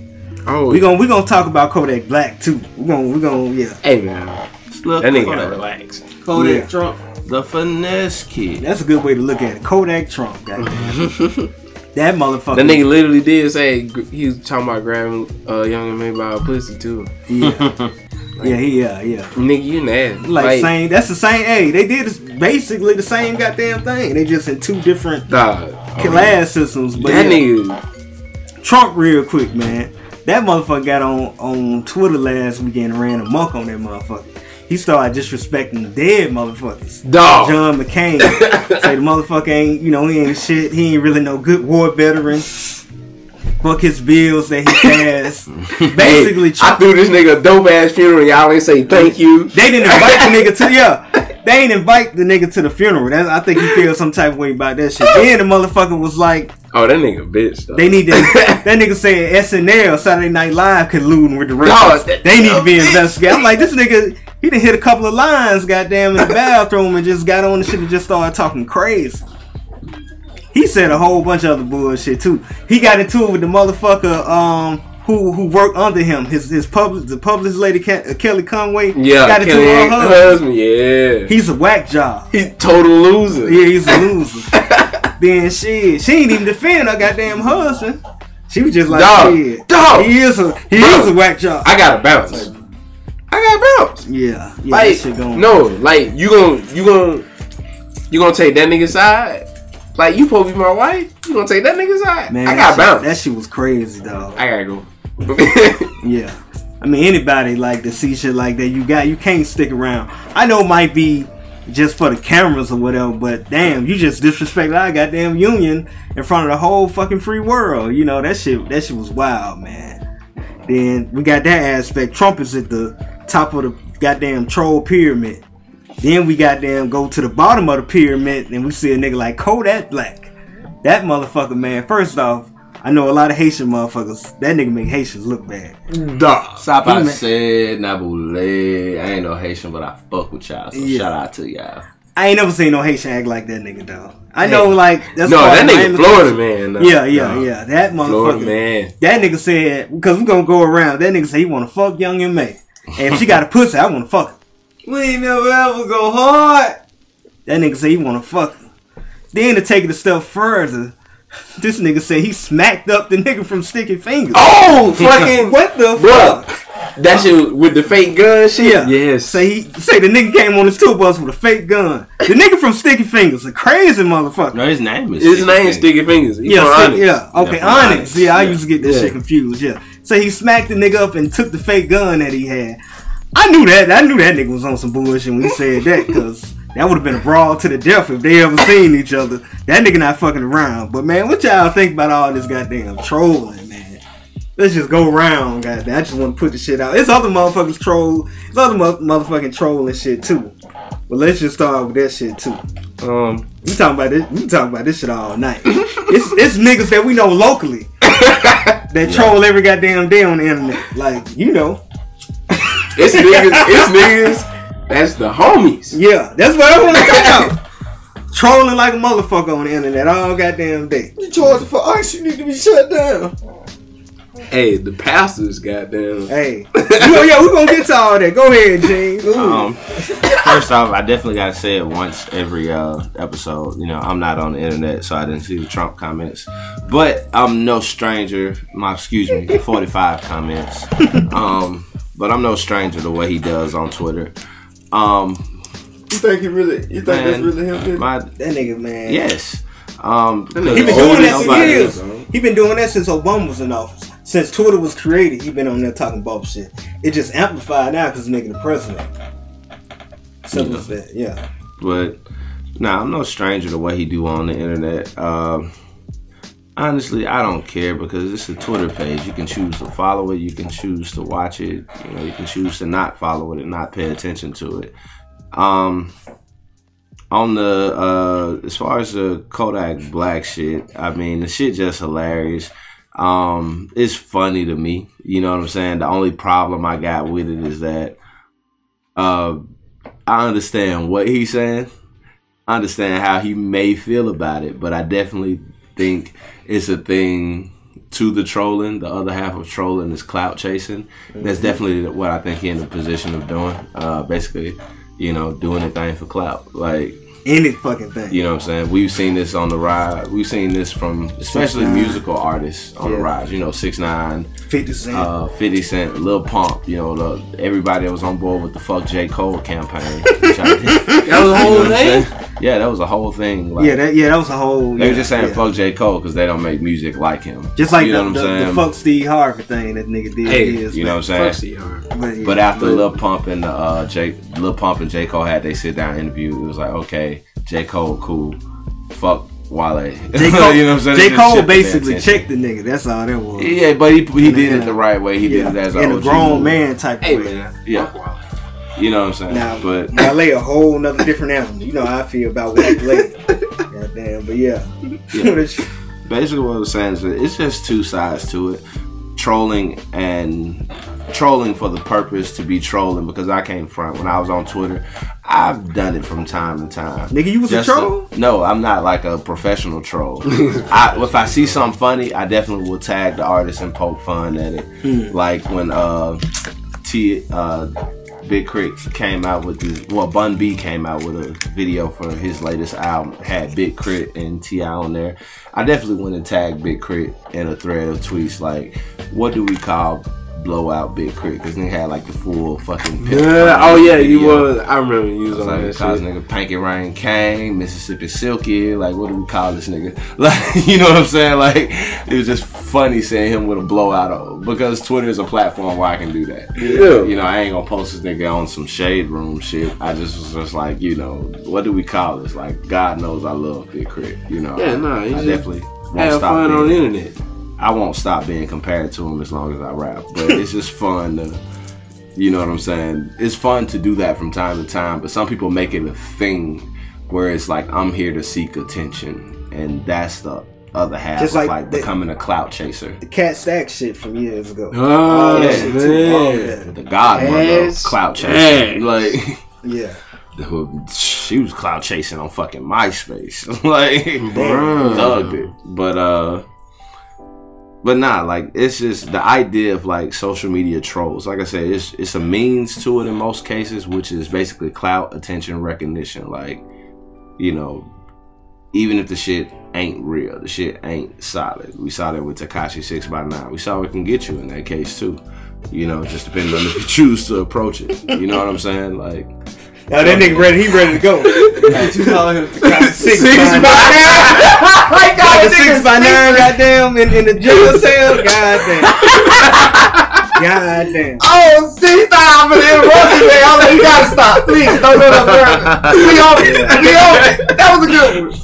Oh, we gonna talk about Kodak Black too. We gonna yeah. Hey man, that nigga gotta relax. Kodak Trump, the finesse kid. That's a good way to look at it. Kodak Trump, goddamn. That motherfucker. That nigga literally did say he was talking about grabbing young man by a pussy too. Yeah. Like, yeah. Nigga, you nasty. Like same. That's the same. Hey, they did basically the same goddamn thing. They just in two different class systems. But that nigga Trump, real quick, man. That motherfucker got on Twitter last weekend and ran amok on that motherfucker. He started disrespecting dead motherfuckers. Dog. John McCain. Say the motherfucker ain't, you know, he ain't shit. He ain't really no good war veteran. Fuck his bills that he passed. Basically, hey, I threw this nigga a dope ass funeral. Y'all ain't say thank you. They didn't invite the nigga to They ain't invite the nigga to the funeral. I think he feels some type of way about that shit. Then the motherfucker was like, "Oh, that nigga bitch." Though. They need to. That nigga said SNL Saturday Night Live colluding with the rest. They need to be investigated. I'm like, this nigga. He done hit a couple of lines, goddamn, in the bathroom and just got on the shit and just started talking crazy. He said a whole bunch of other bullshit too. He got into it with the motherfucker who worked under him. The publicist lady Kelly Conway. Yeah, got into Kelly her husband. Yeah, he's a whack job. He's total loser. Yeah, he's a loser. Then she ain't even defend her goddamn husband. She was just like, dog. He is a whack job. I gotta bounce. Yeah, like, that shit going. No, like you gonna take that nigga's side? Like, you supposed to be my wife? You gonna take that nigga's side? Man, I gotta bounce. That shit was crazy, dog. I gotta go. Yeah, I mean, anybody like to see shit like that, you can't stick around. I know it might be just for the cameras or whatever, but damn, you just disrespected our goddamn union in front of the whole fucking free world. You know, that shit was wild, man. Then we got that aspect. Trump is at the top of the goddamn troll pyramid. Then we goddamn go to the bottom of the pyramid and we see a nigga like Kodak Black. That motherfucker, man. First off, I know a lot of Haitian motherfuckers. That nigga make Haitians look bad. Duh. Stop, I said Nabule. I ain't no Haitian, but I fuck with y'all. So shout out to y'all. I ain't never seen no Haitian act like that nigga, dog. I know, like, that's no, that nigga Florida man. Though. Yeah. That motherfucker. Florida man. That nigga said, because we gonna go around. That nigga said he wanna fuck Young and May. And if she got a pussy, I wanna fuck her. We ain't never ever go hard. That nigga said he wanna fuck her. Then to take it a step further, this nigga said he smacked up the nigga from Sticky Fingers. Oh, fucking what the fuck? That shit with the fake gun shit? Yeah. Yes. Say the nigga came on his tour bus with a fake gun. The nigga from Sticky Fingers, a crazy motherfucker. No, his name is Sticky Fingers. He's from Onyx. Yeah, okay, Onyx. Yeah, I used to get this shit confused. Yeah. So he smacked the nigga up and took the fake gun that he had. I knew that nigga was on some bullshit when he said that, because that would have been a brawl to the death if they ever seen each other. That nigga not fucking around. But man, what y'all think about all this goddamn trolling, man? Let's just go around, goddamn. I just want to put the shit out. It's other motherfuckers troll. It's other motherfucking trolling shit too. But let's just start with that shit too. We talking about this. We talking about this shit all night. it's niggas that we know locally that troll every goddamn day on the internet. Like, you know. It's niggas. That's the homies. Yeah, that's what I want to talk about. Trolling like a motherfucker on the internet all goddamn day. You charging for ice, you need to be shut down. Hey, the pastors, goddamn. Hey, yeah, we gonna get to all that. Go ahead, James. first off, I definitely gotta say it once every episode. You know, I'm not on the internet, so I didn't see the Trump comments. But I'm no stranger. 45 comments. But I'm no stranger to what he does on Twitter. You think he really? You think that's really him? That nigga, man. Yes. He been doing that for years. He been doing that since Obama was in office. Since Twitter was created, he been on there talking about shit. It just amplified now because he's making the president. Simple as that, yeah. But nah, I'm no stranger to what he do on the internet. Honestly, I don't care because it's a Twitter page. You can choose to follow it. You can choose to watch it. You know, you can choose to not follow it and not pay attention to it. On the as far as the Kodak Black shit, I mean, the shit just hilarious. It's funny to me. You know what I'm saying? The only problem I got with it is that I understand what he's saying. I understand how he may feel about it, but I definitely think it's a thing to the trolling. The other half of trolling is clout chasing. That's definitely what I think he's in the position of doing. Basically, you know, doing a thing for clout. Like, any fucking thing. You know what I'm saying? We've seen this on the rise. We've seen this from especially musical artists on the rise. You know, 6ix9ine, 50 Cent, 50 Cent, Lil Pump. You know, everybody that was on board with the "Fuck J. Cole" campaign. That was a whole thing. Yeah, that was a whole thing. Like, that was a whole. They were just saying "fuck J. Cole" because they don't make music like him. Just like the "fuck Steve Harvey" thing that nigga did. Hey, you know what I'm saying? But after Lil Pump and Lil Pump and J. Cole had they sit down interview, it was like, okay, J. Cole cool, fuck Wale. J. Cole, you know what I'm saying? J. Cole basically checked the nigga. That's all that was. Yeah, but he did it the right way. He did it as in a grown man type of way. Man. Yeah. You know what I'm saying? Now, but Wale a whole nother different animal. You know how I feel about Wale. Goddamn, but yeah. Basically what I'm saying is that it's just two sides to it. Trolling for the purpose to be trolling, because I came front when I was on Twitter. I've done it from time to time. Nigga, you was a troll? No, I'm not like a professional troll. If I see something funny, I definitely will tag the artist and poke fun at it. Like when Big Crit came out with this, Bun B came out with a video for his latest album, had Big Crit and T.I. on there. I definitely went and tagged Big Crit in a thread of tweets like, what do we call blowout Big Crit? Because they had like the full fucking you was. I remember you was on like, that shit. Nigga Panky Rain Kane, Mississippi Silky, like what do we call this nigga? Like, you know what I'm saying? Like, it was just funny seeing him with a blowout because Twitter is a platform where I can do that. Yeah. You know, I ain't gonna post this nigga on some shade room shit. I just was just like, you know, what do we call this? Like, God knows I love Big Crit. You know, I definitely won't have stop fun on the internet. I won't stop being compared to him as long as I rap. But it's just fun to, you know what I'm saying? It's fun to do that from time to time, but some people make it a thing where it's like, I'm here to seek attention. And that's the other half just of like becoming a clout chaser. The Cat Stack shit from years ago. Oh, man. The godmother of clout chasing. Like, yeah. She was clout chasing on fucking MySpace. Like, thugged it. But nah, like, it's just the idea of like social media trolls. Like I said, it's a means to it in most cases, which is basically clout, attention, recognition. Like, you know, even if the shit ain't real, the shit ain't solid. We saw that with Tekashi 6ix9ine. We saw what can get you in that case too. You know, just depending on if you choose to approach it. You know what I'm saying? Like, now that nigga ready, he ready to go. You calling him Tekashi 6ix9ine. 6ix9ine, goddamn, in the jail cell, goddamn. Goddamn. Oh, see, I'm gonna interrupt you, man. You gotta stop, please. Don't go up there. We on it. That was a good one.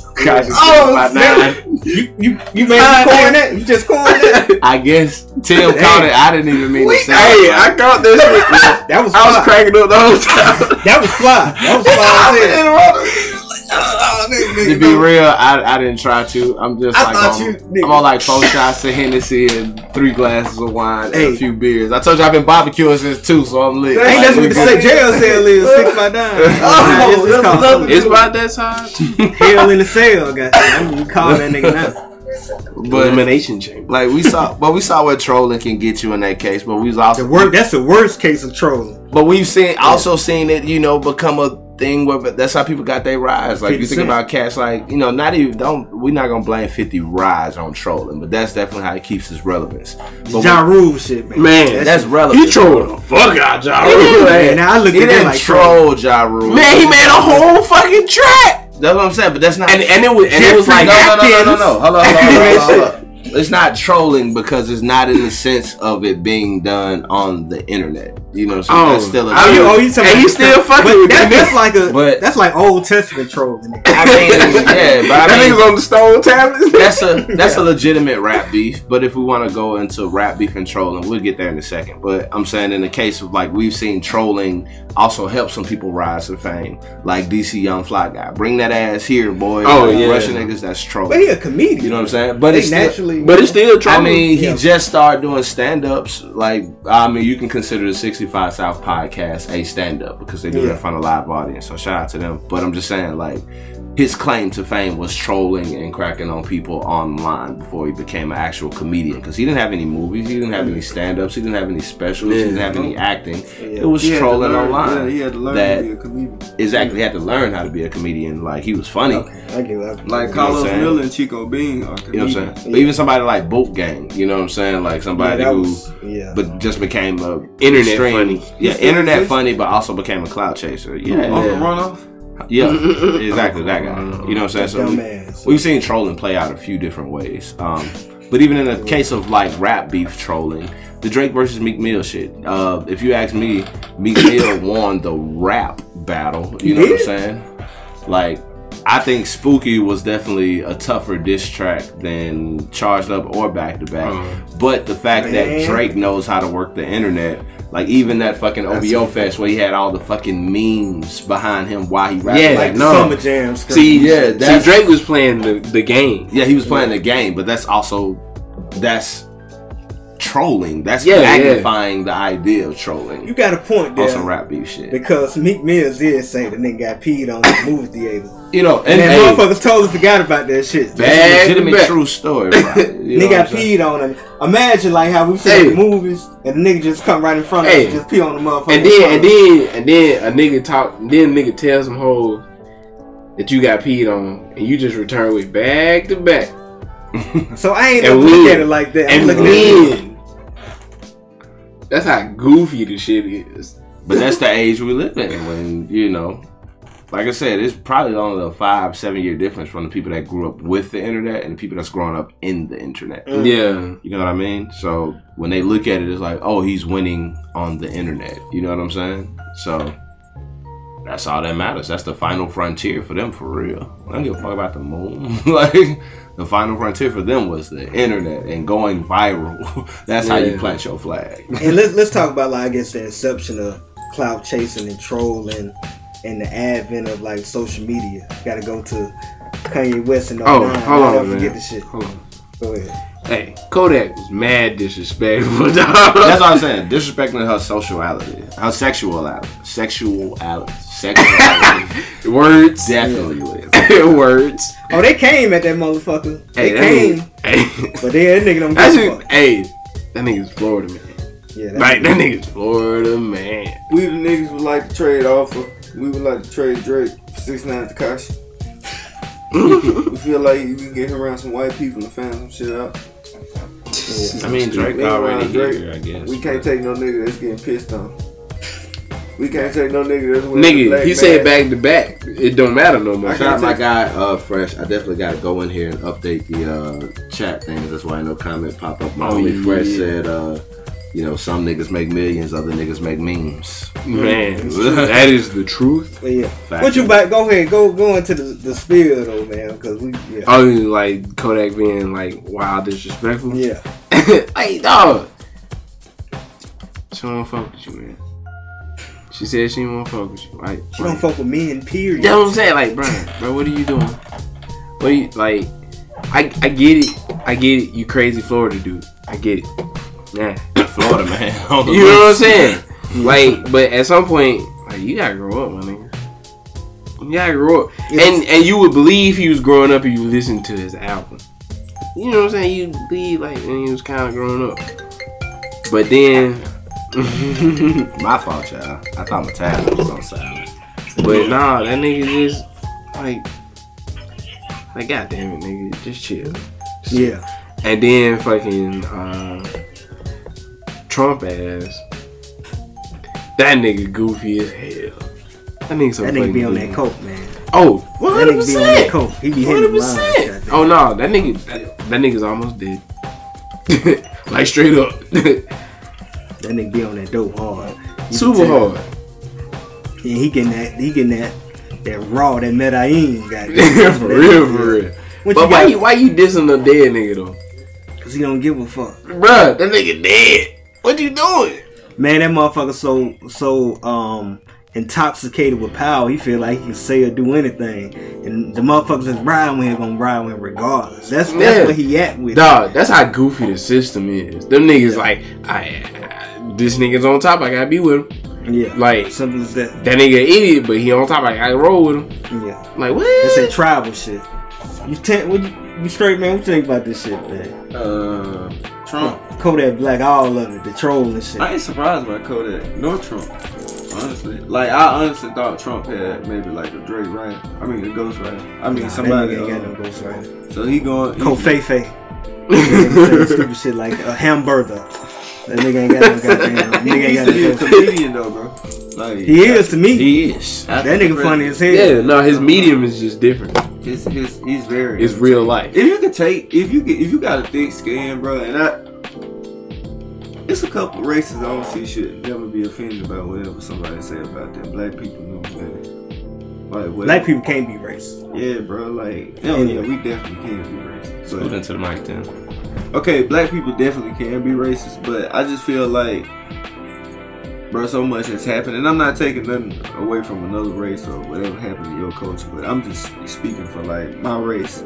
You made me coin it? You just coined it? I guess Tim caught it. I didn't even mean to say it. Hey, I caught this shit. That was I was cracking up the whole time. That was fly. To be real, I didn't try to. I'm just like I'm on like 4 shots of Hennessy and 3 glasses of wine and a few beers. I told you I've been barbecuing since 2, so I'm lit. Ain't that's what the jail cell is. 6ix9ine. It's about that time. Hell in the cell, goddamn. You call that nigga now. But elimination chamber. Like we saw what trolling can get you in that case. But we was also that's the worst case of trolling. But we've also seen it, you know, become a thing where that's how people got their rise. Like you think about cats, like we're not gonna blame 50 rise on trolling, but that's definitely how he keeps his relevance. Ja Rule shit, man. That's relevant. He trolled the fuck out Ja Rule. Man, now I look at that like troll Ja Rule. Man, he made a whole fucking track. That's what I'm saying, but that's not. And it was like no. Hold on. It's not trolling because it's not in the sense of it being done on the internet. You know what I'm saying? That's still you still fucking with that. That's like Old Testament trolling. I mean, that nigga's on the stone tablets. That's a legitimate rap beef. But if we want to go into rap beef and trolling, we'll get there in a second. But I'm saying in the case of like we've seen trolling also help some people rise to fame, like DC Young Fly Guy. Bring that ass here, boy. Russian niggas, that's trolling. But he a comedian. You know what I'm saying? But it's still trolling. I mean, he just started doing stand-ups. Like, I mean, you can consider the 65 South podcast a stand-up because they do it in front of a live audience. So shout out to them. But I'm just saying, like, his claim to fame was trolling and cracking on people online before he became an actual comedian. Because he didn't have any movies, he didn't have any stand-ups, he didn't have any specials, he didn't have any acting. It was trolling online. He had to learn to be a comedian. Exactly, he had to learn how to be a comedian. Like, he was funny. I give up. Like Carlos Miller and Chico Bean are comedians. You know what I'm saying? But even somebody like Boat Gang, you know what I'm saying? Like somebody but just became a internet funny. Yeah, internet funny, but also became a clout chaser. Runoff? Yeah, exactly, that guy. You know what I'm saying? So we've seen trolling play out a few different ways. But even in the case of like rap beef trolling, the Drake versus Meek Mill shit. If you ask me, Meek Mill won the rap battle. You know what I'm saying? Like, I think Spooky was definitely a tougher diss track than Charged Up or Back to Back. But the fact that Drake knows how to work the internet, like even that fucking OVO Fest where he had all the fucking memes behind him while he rapped. Yeah, like Summer Jam. See, Drake was playing the game. Yeah, he was playing the game, but that's trolling. That's magnifying the idea of trolling. You got a point there. On some rap beef shit. Because Meek Mill did say the nigga got peed on the movie theater. You know, and motherfuckers totally forgot about that shit. That's a legitimate true story, bro. Nigga got peed on him. Imagine like how we see the movies and the nigga just come right in front of us and just pee on the motherfucker. And then a nigga talk, then a nigga tell some hoes that you got peed on and you just return with back to back. So I ain't looking at it like that. I'm looking at it. That's how goofy the shit is. But that's the age we live in when, you know, like I said, it's probably only a 5-7 year difference from the people that grew up with the internet and the people that's growing up in the internet. Yeah. You know what I mean? So when they look at it, it's like, oh, he's winning on the internet. You know what I'm saying? So that's all that matters. That's the final frontier for them, for real. I don't give a fuck about the moon. Like, the final frontier for them was the internet and going viral. That's how you plant your flag. And let's talk about, like, I guess the inception of clout chasing and trolling and the advent of like social media. Got to go to Kanye West and all that. Hold on, man. Forget the shit. Hold on. Go ahead. Hey, Kodak was mad disrespectful. That's what I'm saying. Disrespecting her sexuality. Words. Definitely. Words. Oh, they came at that motherfucker. They came. But that nigga don't give a fuck. Hey, that nigga's Florida man. Yeah, that nigga's Florida man. We the niggas would like to trade offer. We would like to trade Drake for 6ix9ine Tekashi. We feel like we can get him around some white people and find some shit out. Yeah. I mean, Drake already here, I guess. We can't take no nigga that's getting pissed on. We can't take no nigga that's wearing black he said back to back. It don't matter no more. Shout out my guy, Fresh. I definitely got to go in here and update the chat things. That's why no comment pop up. My homie Fresh said, you know, some niggas make millions, other niggas make memes. Man, that is the truth. But yeah. What you back? Go ahead. Go into the spiel though, man. Because we. Yeah. Oh, like Kodak being like wild disrespectful. Yeah. Hey, dog. She don't fuck with you, man. She said she don't fuck with you, right? She don't fuck with men, period. You know what I'm saying? Like, bro, what are you doing? What are you like? I get it. You crazy Florida dude. I get it. Yeah. Florida man. You know what I'm saying? Like, but at some point, like, you gotta grow up, my nigga. You gotta grow up. And you would believe he was growing up if you listened to his album. You know what I'm saying? You believe like and he was kind of growing up. But then my fault, y'all. I thought my tab was on silent. But nah, that nigga just like goddamn it, nigga, just chill. Yeah. And then fucking Trump ass. That nigga goofy as hell. That nigga so That fucking nigga be on goofy. that coke, man. Oh, That nigga be on that 100%. coke. He be hitting the lines. 100%. Oh no, that nigga's almost dead. Like straight up. That nigga be on that dope hard. You Super can tell. hard. Yeah, he getting that raw, that Medellin guy. For real. What But you why you dissing a dead nigga though? Cause he don't give a fuck. Bruh, that nigga dead. What you doing? Man, that motherfucker so intoxicated with power, he feel like he can say or do anything. And the motherfuckers that's riding with him gonna ride with him regardless. That's where he at with. Dog, that's how goofy the system is. Them niggas like, this nigga's on top, I gotta be with him. Yeah, Like, simple as that. that nigga an idiot, but he on top, I gotta roll with him. Yeah, Like, what? that's that tribal shit. You straight, man? What you think about this shit, man? Trump. Kodak Black, all of it, the troll and shit. I ain't surprised by Kodak nor Trump. Honestly, like I honestly thought Trump had maybe like a Drake right. I mean a Ghost right. I mean somebody that nigga ain't got no ghost right. So he going. Kofafe. Stupid shit like a hamburger. That nigga ain't got no goddamn. He Nigga ain't used got to be a no ghost. comedian though, bro. Like He is to me. He is. That nigga funny as hell. Yeah, no, his medium is just different. He's very. It's real life. If you got a thick skin, bro, and it's a couple races I don't see should never be offended about whatever somebody say about them. Black people know better. Like whatever. Black people can't be racist. Yeah, bro. Like hell yeah, we definitely can be racist. Put But, into the mic then. okay, black people definitely can be racist, but I just feel like, bro, so much has happened, and I'm not taking nothing away from another race or whatever happened to your culture, but I'm just speaking for like my race,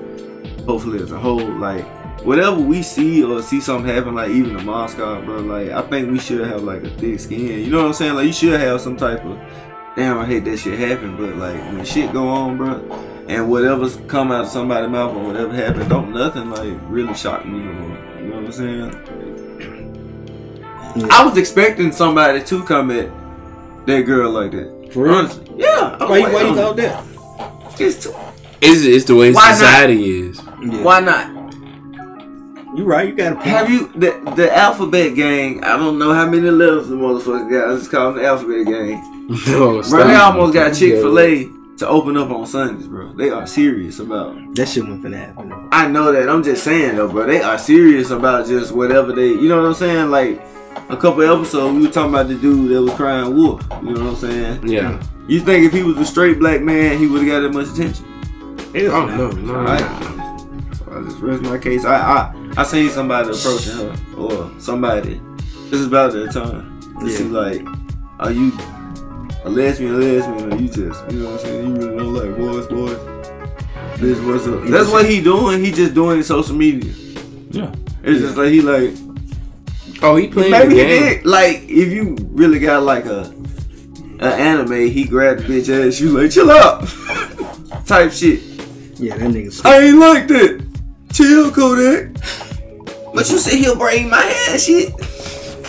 hopefully as a whole. Like whatever we see or see something happen, like even in Moscow, bro, like I think we should have like a thick skin. You know what I'm saying? Like you should have some type of, damn, I hate that shit happen, but like when shit go on, bro, and whatever's come out of somebody's mouth or whatever happened, don't nothing like really shock me no more. You know what I'm saying? Yeah. I was expecting somebody to come at that girl like that. For real? Honestly. Yeah. Why you thought that? It's the way Why not? society is. Yeah. why not? You right, you got a point. Have you the alphabet gang? I don't know how many levels the motherfuckers got. I just call them the alphabet gang. No, Bro, they almost got Chick-fil-A to open up on Sundays, bro. They are serious about. That shit wasn't finna happen. I know that. I'm just saying though, bro. They are serious about just whatever they. You know what I'm saying? Like a couple episodes, we were talking about the dude that was crying wolf. You know what I'm saying? Yeah. You think if he was a straight black man, he would have got that much attention? Hell Oh, no. Alright. I just rest my case. I seen somebody approaching her or somebody. This is about that time. To see like, are you a lesbian or you just, you know what I'm saying? You really don't like boys. This what's up. That's what he doing. He just doing it social media. Yeah. It's just like he like. Oh, he playing Maybe the he game. did. Like if you really got like an anime, he grabbed the bitch ass. You like chill out, type shit. Yeah, that nigga. I ain't like that. Chill, Kodak. But you said he'll bring my ass shit.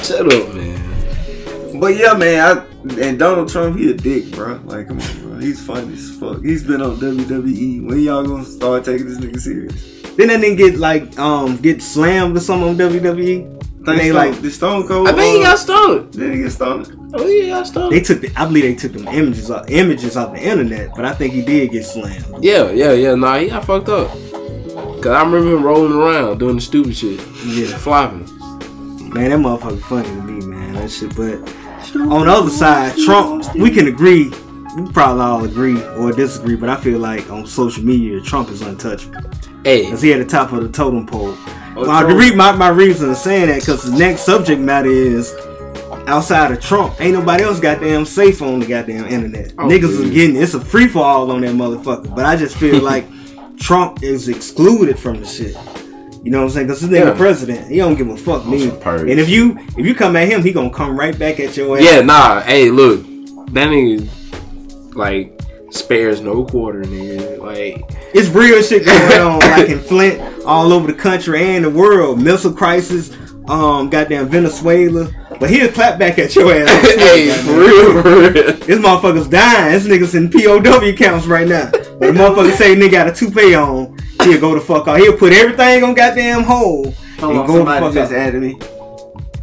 Shut up, man. But yeah, man, and Donald Trump, he a dick, bro. Like, come on, bro. He's funny as fuck. He's been on WWE. When y'all gonna start taking this nigga serious? Didn't that nigga get like get slammed or something on WWE? They like the Stone Cold. I think he got stoned. Did he get stoned? Oh, yeah, he got stoned. they took I believe they took them images off the internet, but I think he did get slammed. Yeah. Nah, he got fucked up. Cause I remember him rolling around doing the stupid shit. Yeah. Flopping. Man, that motherfucker funny to me, man. That shit. But on the other side, Trump, we can agree. We probably all agree or disagree, but I feel like on social media, Trump is untouchable. Hey. Cause he at the top of the totem pole. Oh, My reason of saying that, cause the next subject matter is outside of Trump, ain't nobody else goddamn safe on the goddamn internet. Oh, Niggas dude. are getting it's a free for all on that motherfucker. But I just feel like Trump is excluded from the shit. You know what I'm saying? Cause this nigga president, he don't give a fuck me. And if you come at him, he gonna come right back at your ass. Yeah, nah. Hey, look, that nigga like spares no quarter, nigga. Like It's real shit going on, like in Flint, all over the country and the world. Missile crisis, goddamn Venezuela, But he'll clap back at your ass. Hey, for real. This motherfucker's dying. This nigga's in POW counts right now. But the motherfucker say nigga got a toupee on, he'll go the fuck out. He'll put everything on goddamn hold. Hold on, somebody just added me.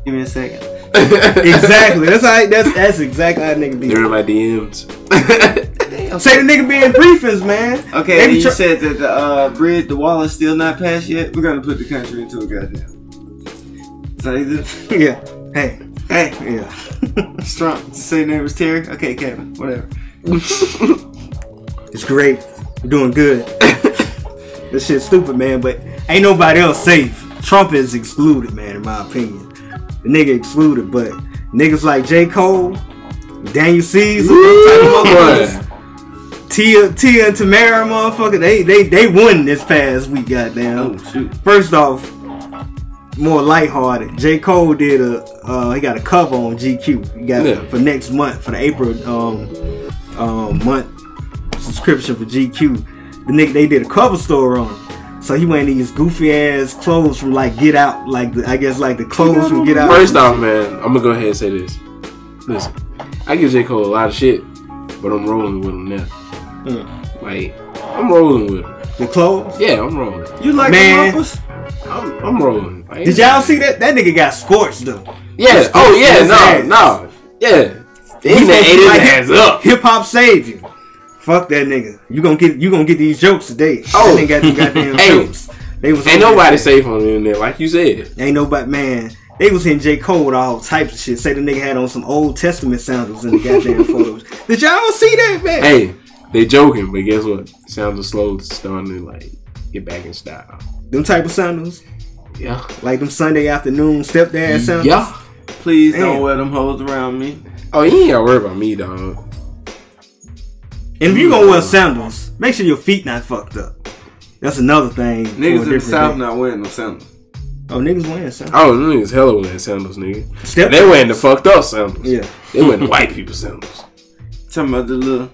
Give me a second. Exactly. That's exactly how nigga be. They're in my DMs. Say the nigga be in briefings, man. Okay, you said that the wall is still not passed yet. We're gonna put the country into a goddamn. Say this. Yeah. Hey. Yeah. Strong. Say name was Terry. Okay, Kevin. Whatever. It's great. We're doing good. This shit's stupid, man. But ain't nobody else safe. Trump is excluded, man. In my opinion, the nigga excluded. But niggas like J. Cole, Daniel Caesar, Tia and Tamara, motherfucker, they won this past week, goddamn. Oh shoot. First off, more lighthearted. J. Cole did he got a cover on GQ. He got it for next month, for the April month subscription for GQ. The nigga, they did a cover story on him. So he wearing these goofy ass clothes from like Get Out, like the clothes from Get Out. First off, man, I'm gonna go ahead and say this. Listen, I give J. Cole a lot of shit, but I'm rolling with him now. Like, I'm rolling with him. The clothes? Yeah, I'm rolling. You like Man. the Muppets? I'm rolling. Like, Did y'all see that? That nigga got scorched though. Yeah. Oh yeah. No. Yeah. The internet ate his ass up. Hip hop saved you. Fuck that nigga. You gonna get these jokes today. Oh. That nigga got these goddamn jokes. They was ain't nobody safe on the internet, like you said. Ain't nobody, man. They was hitting J. Cole with all types of shit. Say the nigga had on some Old Testament sandals in the goddamn photos. Did y'all see that, man? Hey, they joking, but guess what? Sounds are slow starting to like get back in style. Them type of sandals? Yeah. Like them Sunday afternoon stepdad sandals? Yeah. Please don't wear them hoes around me. Oh, you ain't gotta worry about me, dog. And if you gonna wear sandals, make sure your feet not fucked up. That's another thing. Niggas in the South not wearing no sandals. Oh, niggas wearing sandals. Oh, niggas hella wearing sandals, nigga. They wearing the fucked up sandals. Yeah. They wearing the white people sandals. Talking about the little...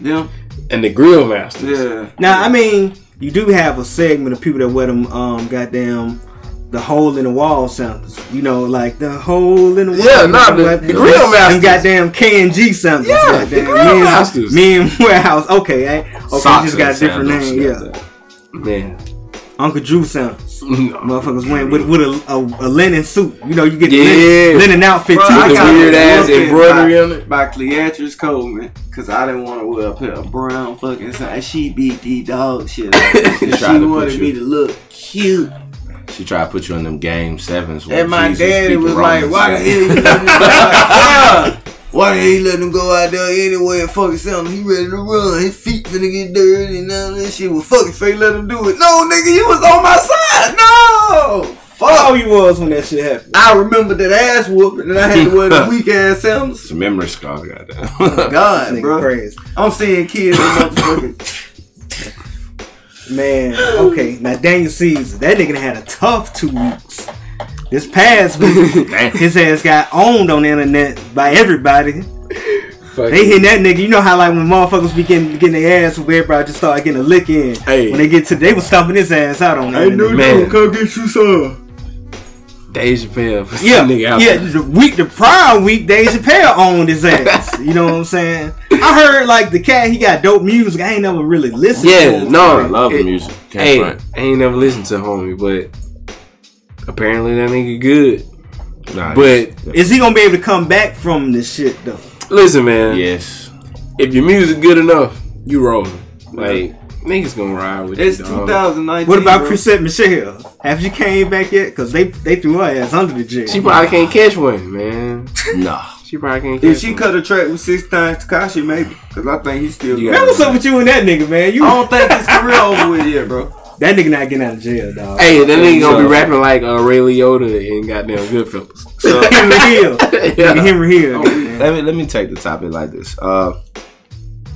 them. And the grill masters. Yeah. Now, I mean, you do have a segment of people that wear them goddamn the hole in the wall sandals. You know, like the hole in the wall. Yeah, the grill masters. Them goddamn K&G sandals. Yeah, the grill masters. Men Warehouse. Okay, eh? Okay, Socks just got a different name. Yeah. Man. Uncle Drew sandals. No. Motherfuckers wearing with a linen suit. You know, you get the Yeah. linen outfit Bro, too. I With the got weird ass embroidery on it. By Cleatrice Coleman, cause I didn't want to wear a pair of brown fucking sandals. She beat the dog shit. She wanted me to look cute. She tried to put you in them game 7s. And my Jesus daddy was speaking like, Romans. why the hell you letting him go out there? Why the hell you letting him go out there anyway and fucking sandals? He ready to run. His feet finna get dirty and all that shit. Well, fucking fake let him do it. No, nigga, you was on my side. No. Fuck. How you was when that shit happened? I remember that ass whooping and I had to wear the weak ass sandals. It's a memory scar, goddamn. God, Nigga bro. crazy. I'm seeing kids in motherfucking... Man, okay. Now Daniel Caesar, that nigga had a tough 2 weeks. This past week, his ass got owned on the internet by everybody. They hitting that nigga. You know how like when motherfuckers be getting their ass, where everybody just start getting a lick in. Hey. When they get to, they was stomping his ass out on that. I knew Man. you come get you some. Dave Chappelle. Yeah, Nigga out yeah. there. The prior week, Dave Chappelle owned his ass. You know what I'm saying? I heard like the cat, he got dope music. I ain't never really listened to him. No. I love the music. Can't Hey, front. I ain't never listened to homie, but apparently that nigga good. Nah, But Is he gonna be able to come back from this shit though? listen, man. yes. If your music good enough, you rolling. Like niggas gonna ride with It's you, dog. 2019. What about bro. Chrisette Michelle? Have you came back yet? Cause they threw her ass under the jail. She probably can't catch one, man. Nah. She probably can't catch If she one. cut a track with 6 times Takashi, maybe. Cause I think he's still. You Man, what's up with you and that nigga, man? I don't think his career over with yet, bro. That nigga not getting out of jail, dog. Hey, that nigga gonna be So- rapping like Ray Liotta and goddamn Goodfellas. So, Henry Hill. Yeah. Nigga Henry Hill. man. let me take the topic like this.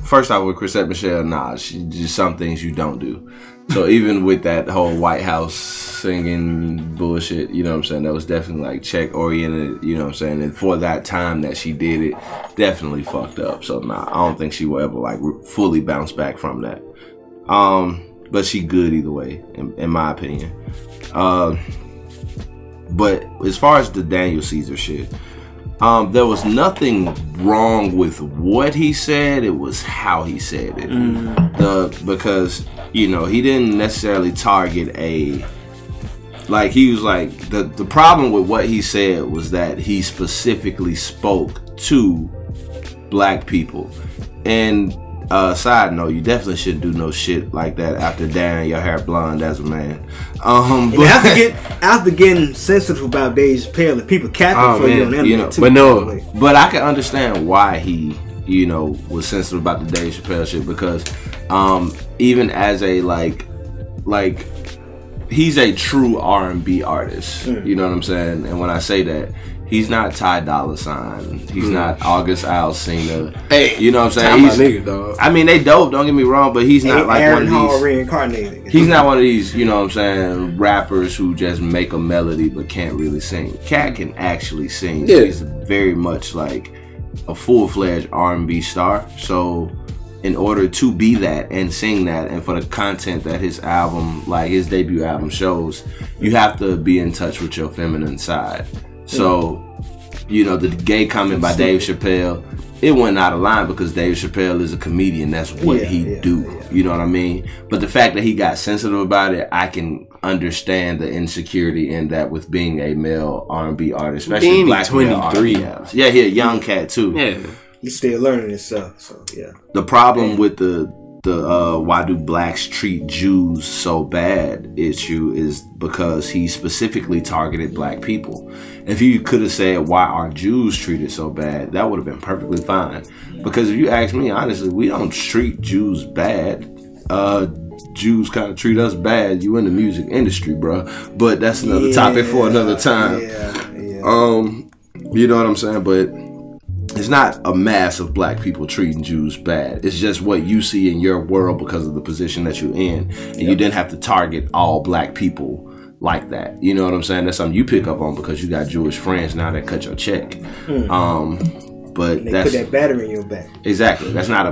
First off, with Chrisette Michelle, nah, she just some things you don't do. So even with that whole White House singing bullshit, you know what I'm saying, that was definitely like check oriented, you know what I'm saying, and for that time that she did it, definitely fucked up. So nah, I don't think she will ever like fully bounce back from that. But she good either way, in my opinion. But as far as the Daniel Caesar shit, there was nothing wrong with what he said. It was how he said it. Because, you know, he didn't necessarily target a... Like, he was like... The problem with what he said was that he specifically spoke to black people. And side note, you definitely shouldn't do no shit like that after dyeing your hair blonde as a man. But after getting sensitive about Dave Chappelle, and people capping for you on the internet too. But no, but I can understand why he, you know, was sensitive about the Dave Chappelle shit, because even as a like he's a true R&B artist. You know what I'm saying? And when I say that, he's not Ty Dolla $ign. He's not August Alsina. Hey, you know what I'm saying? He's, nigga, dog. I mean, they dope. Don't get me wrong, but he's not like Aaron one of Hall these. reincarnated. He's not one of these, you know what I'm saying, rappers who just make a melody but can't really sing. Cat can actually sing. Yeah. He's very much like a full-fledged R&B star. So in order to be that and sing that, and for the content that his album, like his debut album shows, you have to be in touch with your feminine side. So, you know, the gay comment by Dave Chappelle, it went out of line because Dave Chappelle is a comedian. That's what he do. You know what I mean? But the fact that he got sensitive about it, I can understand the insecurity in that with being a male R&B artist, especially being black 23. Yeah, he a young cat too. Yeah. He's still learning himself, so yeah. The problem with the why do blacks treat Jews so bad issue is because he specifically targeted black people. If he could have said why are Jews treated so bad, that would have been perfectly fine. Because if you ask me honestly, we don't treat Jews bad. Jews kind of treat us bad. You in the music industry, bro. But that's another topic for another time. You know what I'm saying? But it's not a mass of black people treating Jews bad. It's just what you see in your world because of the position that you're in. And you didn't have to target all black people like that. You know what I'm saying? That's something you pick up on because you got Jewish friends now that cut your check. But they that's put that battery in your back. Exactly. That's not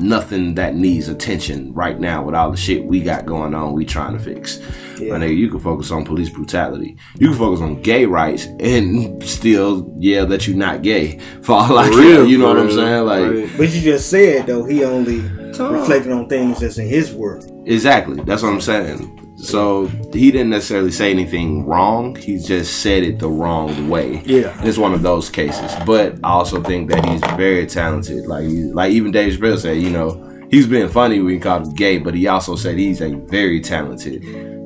nothing that needs attention right now with all the shit we got going on. We trying to fix. My nigga, you can focus on police brutality. You can focus on gay rights and still yell that you're not gay. For all I care, you know what I'm saying? Like, but you just said though he only reflected on things that's in his world. Exactly. That's what I'm saying. So he didn't necessarily say anything wrong. He just said it the wrong way. Yeah, it's one of those cases. But I also think that he's very talented. Like even Dave Chappelle said, you know, he's being funny when he called him gay, but he also said he's a very talented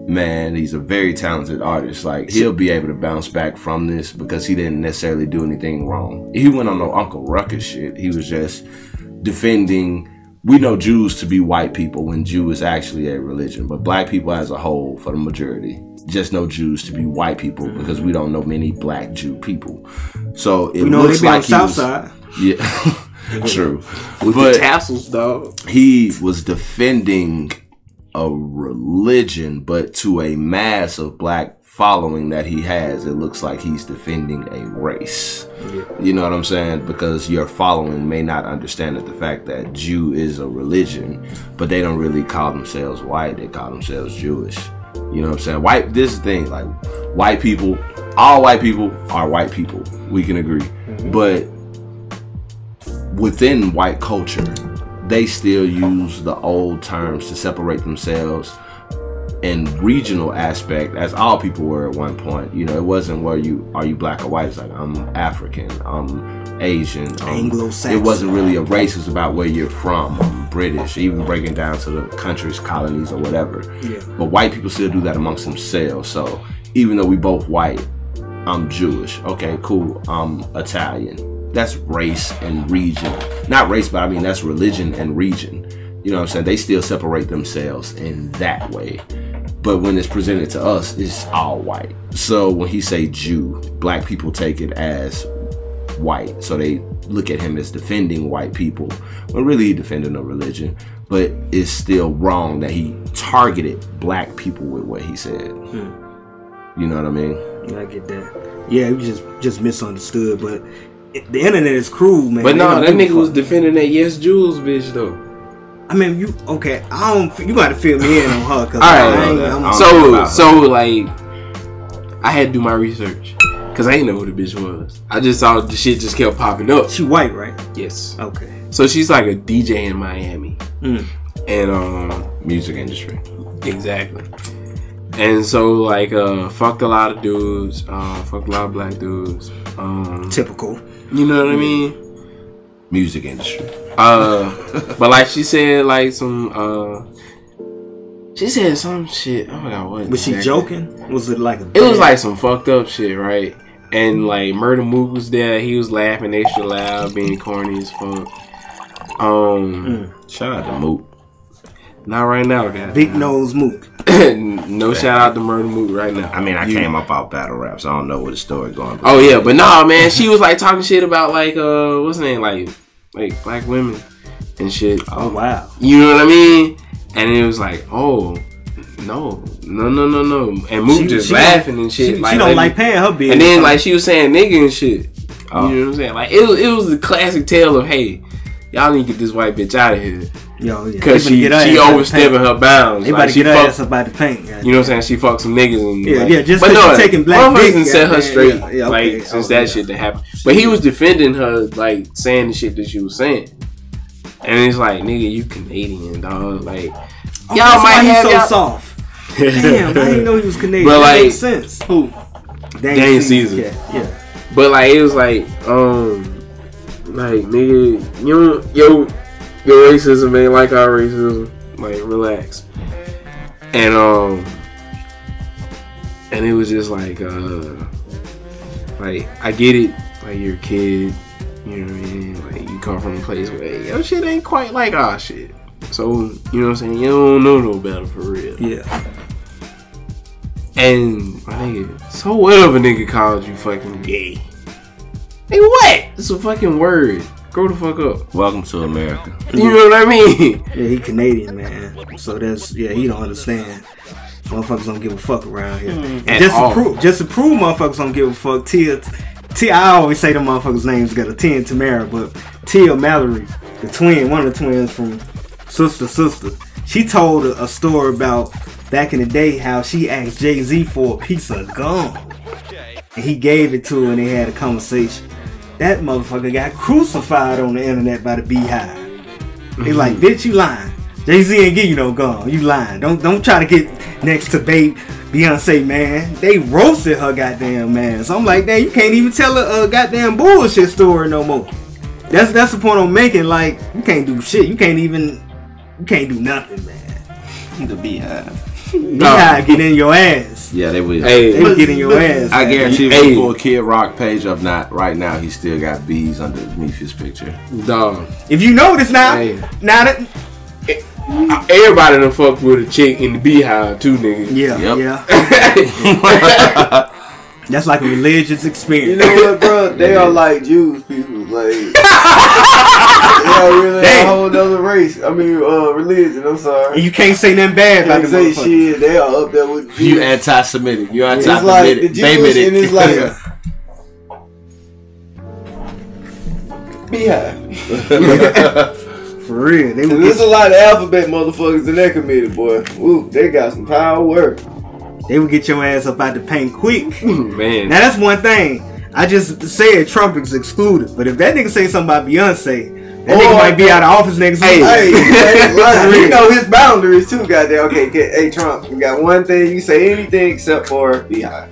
man. He's a very talented artist. Like he'll be able to bounce back from this because he didn't necessarily do anything wrong. He went on no Uncle Ruckus shit. He was just defending. We know Jews to be white people when Jew is actually a religion, but black people as a whole, for the majority, just know Jews to be white people because we don't know many black Jew people. So it looks like he was, yeah, true. With the tassels, dog. He was defending a religion, but to a mass of black following that he has, it looks like he's defending a race. You know what I'm saying? Because your following may not understand that the fact that Jew is a religion, but they don't really call themselves white, they call themselves Jewish. You know what I'm saying? White, this is the thing, like white people, all white people are white people. We can agree. But within white culture, they still use the old terms to separate themselves in regional aspect, as all people were at one point. You know, it wasn't where are you black or white. It's like I'm African, I'm Asian, Anglo-Saxon. It wasn't really a race. It's about where you're from. I'm British, even breaking down to the countries, colonies, or whatever. Yeah. But white people still do that amongst themselves. So even though we both white, I'm Jewish. Okay, cool. I'm Italian. That's race and region. Not race, but I mean that's religion and region. You know what I'm saying? They still separate themselves in that way. But when it's presented to us, it's all white. So when he say Jew, black people take it as white. So they look at him as defending white people, when really he defending a religion. But it's still wrong that he targeted black people with what he said. You know what I mean? Yeah, I get that. Yeah, he just misunderstood. But the internet is cruel, man. But no, that nigga was defending that Yes Jules bitch though. I mean, you okay? I don't. You got to fill me in on her, cause so like, I had to do my research, cause I didn't know who the bitch was. I just saw the shit just kept popping up. She white, right? Yes. Okay. So she's like a DJ in Miami, and music industry. Exactly. And so like, fucked a lot of dudes, fucked a lot of black dudes. Typical. You know what I mean? Music industry. But like she said, like she said some shit. I forgot what. Was she joking? Was it like It was like some fucked up shit, right? And like Murder Mook was there. He was laughing extra loud, being corny as fuck. Shout out to Mook. Not right now, guys. Big Nose Mook. No shout out to Murder Mook right now. I mean, I came up out battle rap, so I don't know where the story going. Oh yeah, but nah, man. She was like talking shit about like what's her name, like black women and shit. Oh wow. You know what I mean? And it was like, oh no. And Mook just laughing and shit. She don't like paying her bills. And then like she was saying nigga and shit. Oh. You know what I'm saying? Like it was the classic tale of, hey, y'all need to get this white bitch out of here. Yo, yeah. Cause she overstepping her bounds. They about to get her ass up by the paint. You know what I'm saying? She fucked some niggas and just but no, taking black dick and set her straight. Since that shit that happened. But he was defending her, like saying the shit that she was saying. And it's like, nigga, you Canadian, dog. Like y'all might have so soft. Damn, I didn't know he was Canadian. But that makes sense. Who? Daniel Caesar. Yeah. But like it was like nigga, your racism ain't like our racism. Like, relax. And it was just like I get it. Like, you're a kid. You know what I mean? Like, you come from a place where, hey, your shit ain't quite like our shit. So, you know what I'm saying? You don't know no better for real. Yeah. And, my nigga, so what if a nigga called you fucking gay? Hey, what? It's a fucking word. Grow the fuck up. Welcome to America. You know what I mean? Yeah, he Canadian, man. So he don't understand. Motherfuckers don't give a fuck around here. And just to prove motherfuckers don't give a fuck, I always say the motherfuckers' names got a T and Tamara, but Tia Mallory, the twin, one of the twins from Sister, she told a story about back in the day how she asked Jay-Z for a piece of gum. And he gave it to her and they had a conversation. That motherfucker got crucified on the internet by the Beehive. They like, bitch, you lying. Jay-Z ain't give you no gum. You lying. Don't try to get next to Beyonce, man. They roasted her goddamn man. So I'm like, damn, you can't even tell a goddamn bullshit story no more. That's the point I'm making. Like, you can't do shit. You can't do nothing, man. The Beehive. Beehive get in your ass. Yeah, they would. They would get in your ass. I guarantee if you pull Kid Rock page up right now, he still got bees underneath his picture. Dog. If you notice now that everybody done fucked with a chick in the Beehive too, nigga. Yeah. That's like a religious experience. You know what, bro? They are like Jews people. Like, they are really a whole other race. I mean, religion. I'm sorry. And you can't say nothing bad about them. Shit. They are up there with Jews. You anti-Semitic. You anti-Semitic. Like the Jewish, and it's like Beehive. For real. There's a lot of alphabet motherfuckers in that committee, boy. Ooh, they got some power. They would get your ass up out the paint quick. Man. Now that's one thing. I just said Trump is excluded. But if that nigga say something about Beyonce, that nigga might be out of office next week. Hey, you know his boundaries too, goddamn. Okay, hey Trump, you got one thing, you say anything except for Beehive.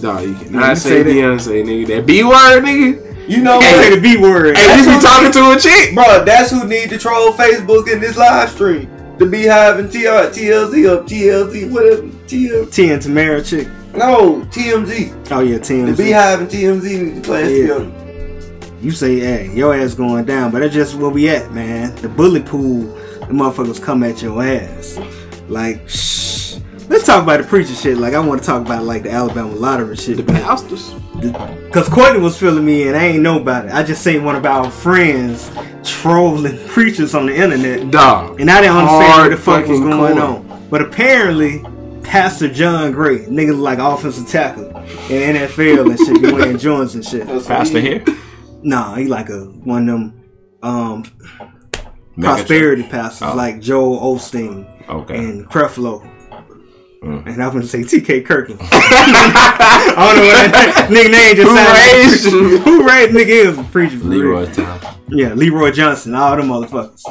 No, you cannot say Beyonce, nigga. That B word, nigga. You know what? Say the B word. Hey, you be talking to a chick. Bro, that's who need to troll Facebook in this live stream. The Beehive and TLZ, whatever. T and Tamara chick. No, TMZ. Oh yeah, TMZ. The Beehive and TMZ need to class together. You say, hey, your ass going down, but that's just where we at, man. The bullet pool, the motherfuckers come at your ass. Like, shh. Let's talk about the preacher shit. Like, I want to talk about like the Alabama lottery shit. The pastors. Cause Courtney was filling me in. I ain't know about it. I just seen one of our friends trolling preachers on the internet. Dog. And I didn't understand what the fuck was going on. But apparently, Pastor John Gray, nigga like offensive tackle in NFL and shit, be wearing joints and shit. Pastor here? Nah, he like one of them prosperity pastors like Joel Osteen and Creflo. And I'm gonna say T.K. Kirkland. I don't know what that nigga name just sounded. Who raised nigga is a preacher? Leroy Johnson. Yeah, Leroy Johnson. All them motherfuckers.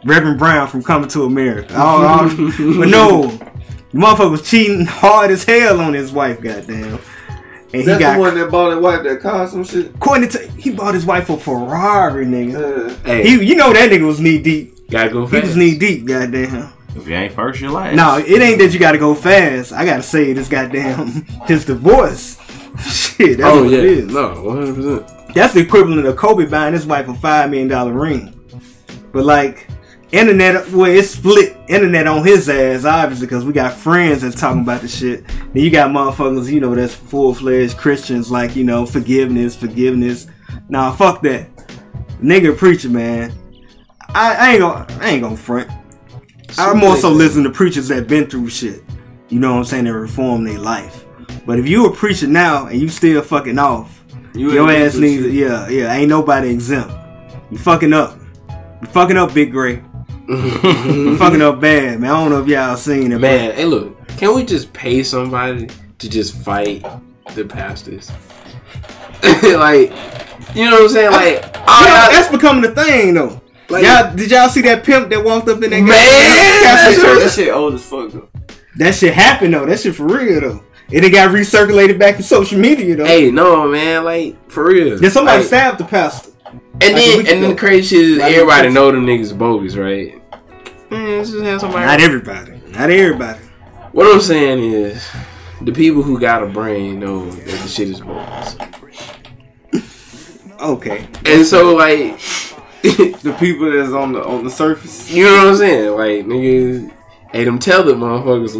Reverend Brown from Coming to America. But no, the motherfucker was cheating hard as hell on his wife. Goddamn. And that's the one that bought his wife that car some shit. According to he bought his wife a Ferrari, nigga. Hey, you know that nigga was knee deep. Gotta go fast. He was knee deep. Goddamn. if you ain't first, you're last. No, it ain't that you gotta go fast. I gotta say this goddamn his divorce. Shit, that's what it is. No, 100%. That's the equivalent of Kobe buying his wife a $5 million ring. But like, internet, well, it's split internet on his ass, obviously, because we got friends that's talking about the shit. Then you got motherfuckers, you know, that's full-fledged Christians, like, you know, forgiveness. Nah, fuck that. Nigga preacher, man. I ain't gonna front. I more so listen to preachers that been through shit. You know what I'm saying? That reform their life. But if you a preacher now and you still fucking off, your ass needs ain't nobody exempt. You fucking up. You fucking up, Big Gray. You fucking up bad, man. I don't know if y'all seen it. Man, hey look, can we just pay somebody to just fight the pastors? Like, you know what I'm saying? Like, that's becoming the thing though. Like, did y'all see that pimp that walked up in that that shit old as fuck though. That shit happened though. That shit for real though. It got recirculated back in social media though. Hey, no man, like for real. Then somebody stabbed the pastor. And then the crazy shit is everybody know them niggas bogus, right? Man, just have somebody. Not everybody. What I'm saying is, the people who got a brain know that the shit is bogus. Okay. And so like, the people that's on the surface. you know what I'm saying? Like niggas, hey, them tethered motherfuckers,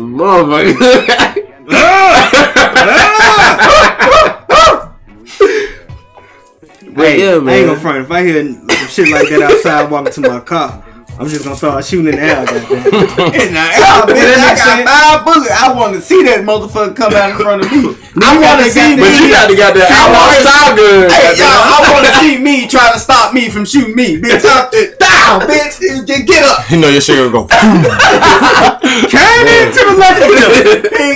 Hey, yeah, man. I ain't gonna front. If I hear shit like that outside walking to my car, I'm just gonna start shooting in the air, goddamn. In the air, bitch, I got 5 bullets. I want to see that motherfucker come out in front of me. I want to see me. But you got to get that. I want to stop good. Hey, y'all, I want to see me try to stop me from shooting me. Bitch, up there. Down, bitch. Get up. You know your shit gonna go. Came into the left of them. Me.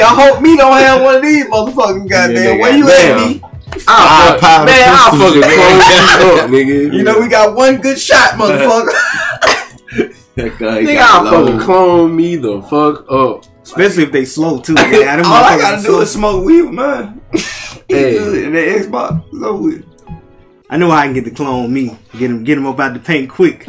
I hope me don't have one of these motherfucking goddamn. Where you at, me? I'll fucking close you up, nigga. You know we got one good shot, motherfucker. Nigga, I'll fucking clone me the fuck up. Especially if they slow too. All I gotta do is smoke weed with mine. Hey. And that Xbox is over with. I know how I can get the clone me. Get him up out the paint quick.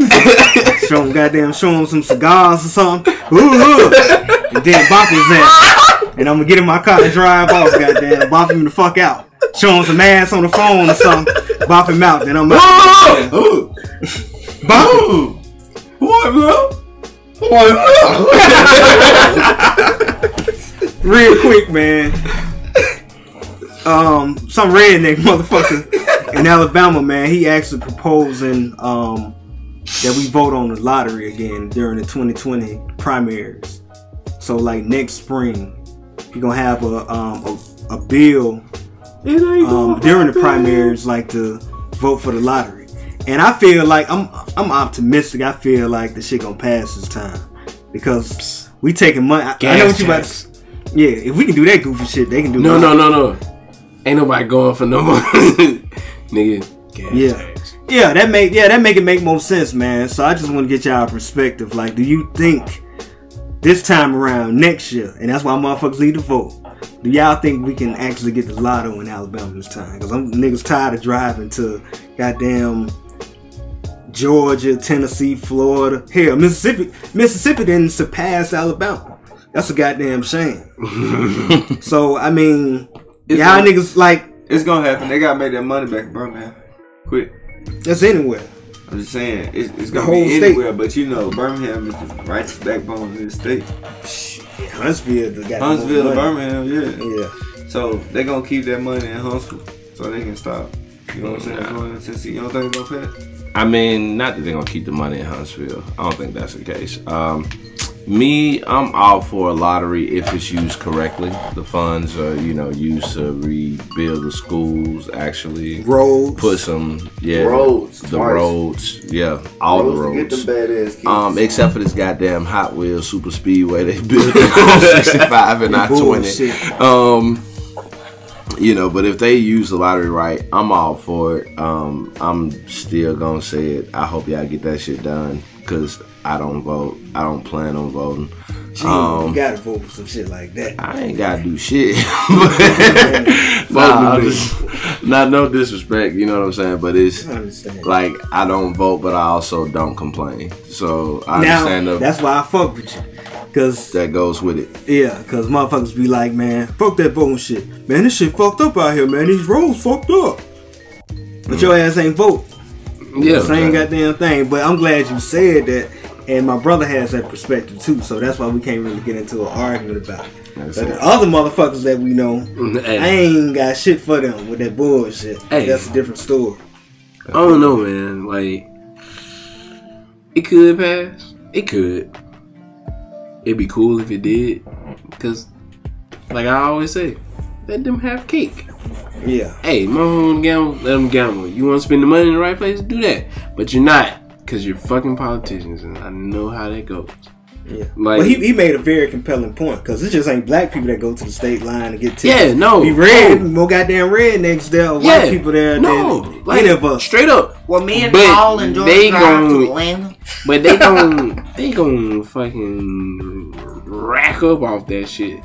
show him some cigars or something. And then bop his ass. And I'm gonna get in my car and drive off, goddamn. Bop him the fuck out. Show him some ass on the phone or something. Bop him out. Then I'm out. Boom! Boy, bro. Real quick, man. Some redneck motherfucker in Alabama, man. He actually proposing that we vote on the lottery again during the 2020 primaries. So like next spring, you're gonna have a bill during the primaries, like to vote for the lottery. And I feel like I'm optimistic. I feel like the shit gonna pass this time because we taking money. I know what you about to say. Yeah, if we can do that goofy shit, they can do. No. Ain't nobody going for no more, nigga. Yeah, that make it make more sense, man. So I just want to get y'all perspective. Like, do you think this time around next year, and that's why motherfuckers need to vote? Do y'all think we can actually get the lotto in Alabama this time? Because I'm niggas tired of driving to goddamn Georgia, Tennessee, Florida. Hell, Mississippi didn't surpass Alabama. That's a goddamn shame. So, I mean, y'all niggas like... It's gonna happen. They gotta make that money back, bro, man. Quick. That's anywhere. I'm just saying, it's gonna be anywhere, but you know, Birmingham is the righteous backbone of the state. Huntsville to Birmingham, yeah. So they gonna keep that money in Huntsville so they can stop. You know what I'm saying? Going to Tennessee. You don't think it's gonna pass? I mean, not that they're gonna keep the money in Huntsville. I don't think that's the case. Me, I'm all for a lottery if it's used correctly. The funds are, used to rebuild the schools, actually. Roads. Put some, roads. The roads. Yeah, all the roads. Get the badass kids. Except for this goddamn Hot Wheels Super Speedway they built on 65 and not 20. But if they use the lottery right, I'm all for it. I'm still gonna say it. I hope y'all get that shit done, because I don't vote. I don't plan on voting. You gotta vote for some shit like that. I ain't gotta do shit. Not no disrespect, you know what I'm saying? But it's like, I don't vote, but I also don't complain. So I understand. That's why I fuck with you. Cause that goes with it. Yeah, cause motherfuckers be like, man, fuck that voting shit. Man, this shit fucked up out here, man. These roads fucked up. But your ass ain't vote. Yeah. Same goddamn thing. But I'm glad you said that. And my brother has that perspective too. So that's why we can't really get into an argument about it. But the other motherfuckers that we know, I ain't got shit for them with that bullshit. That's a different story. I don't know, man. Like, it could pass. It could. It'd be cool if it did, because, like I always say, let them have cake. Yeah. Hey, motherfucker gamble, let them gamble. You want to spend the money in the right place? Do that. But you're not, because you're fucking politicians, and I know how that goes. Yeah. Like, well, he made a very compelling point, because it just ain't black people that go to the state line to get tickets. Yeah, no. Be red, more goddamn rednecks there, white people there. No, like, any of us. Straight up. Well, me and Paul and George drive to Atlanta. But they gon' fucking rack up off that shit.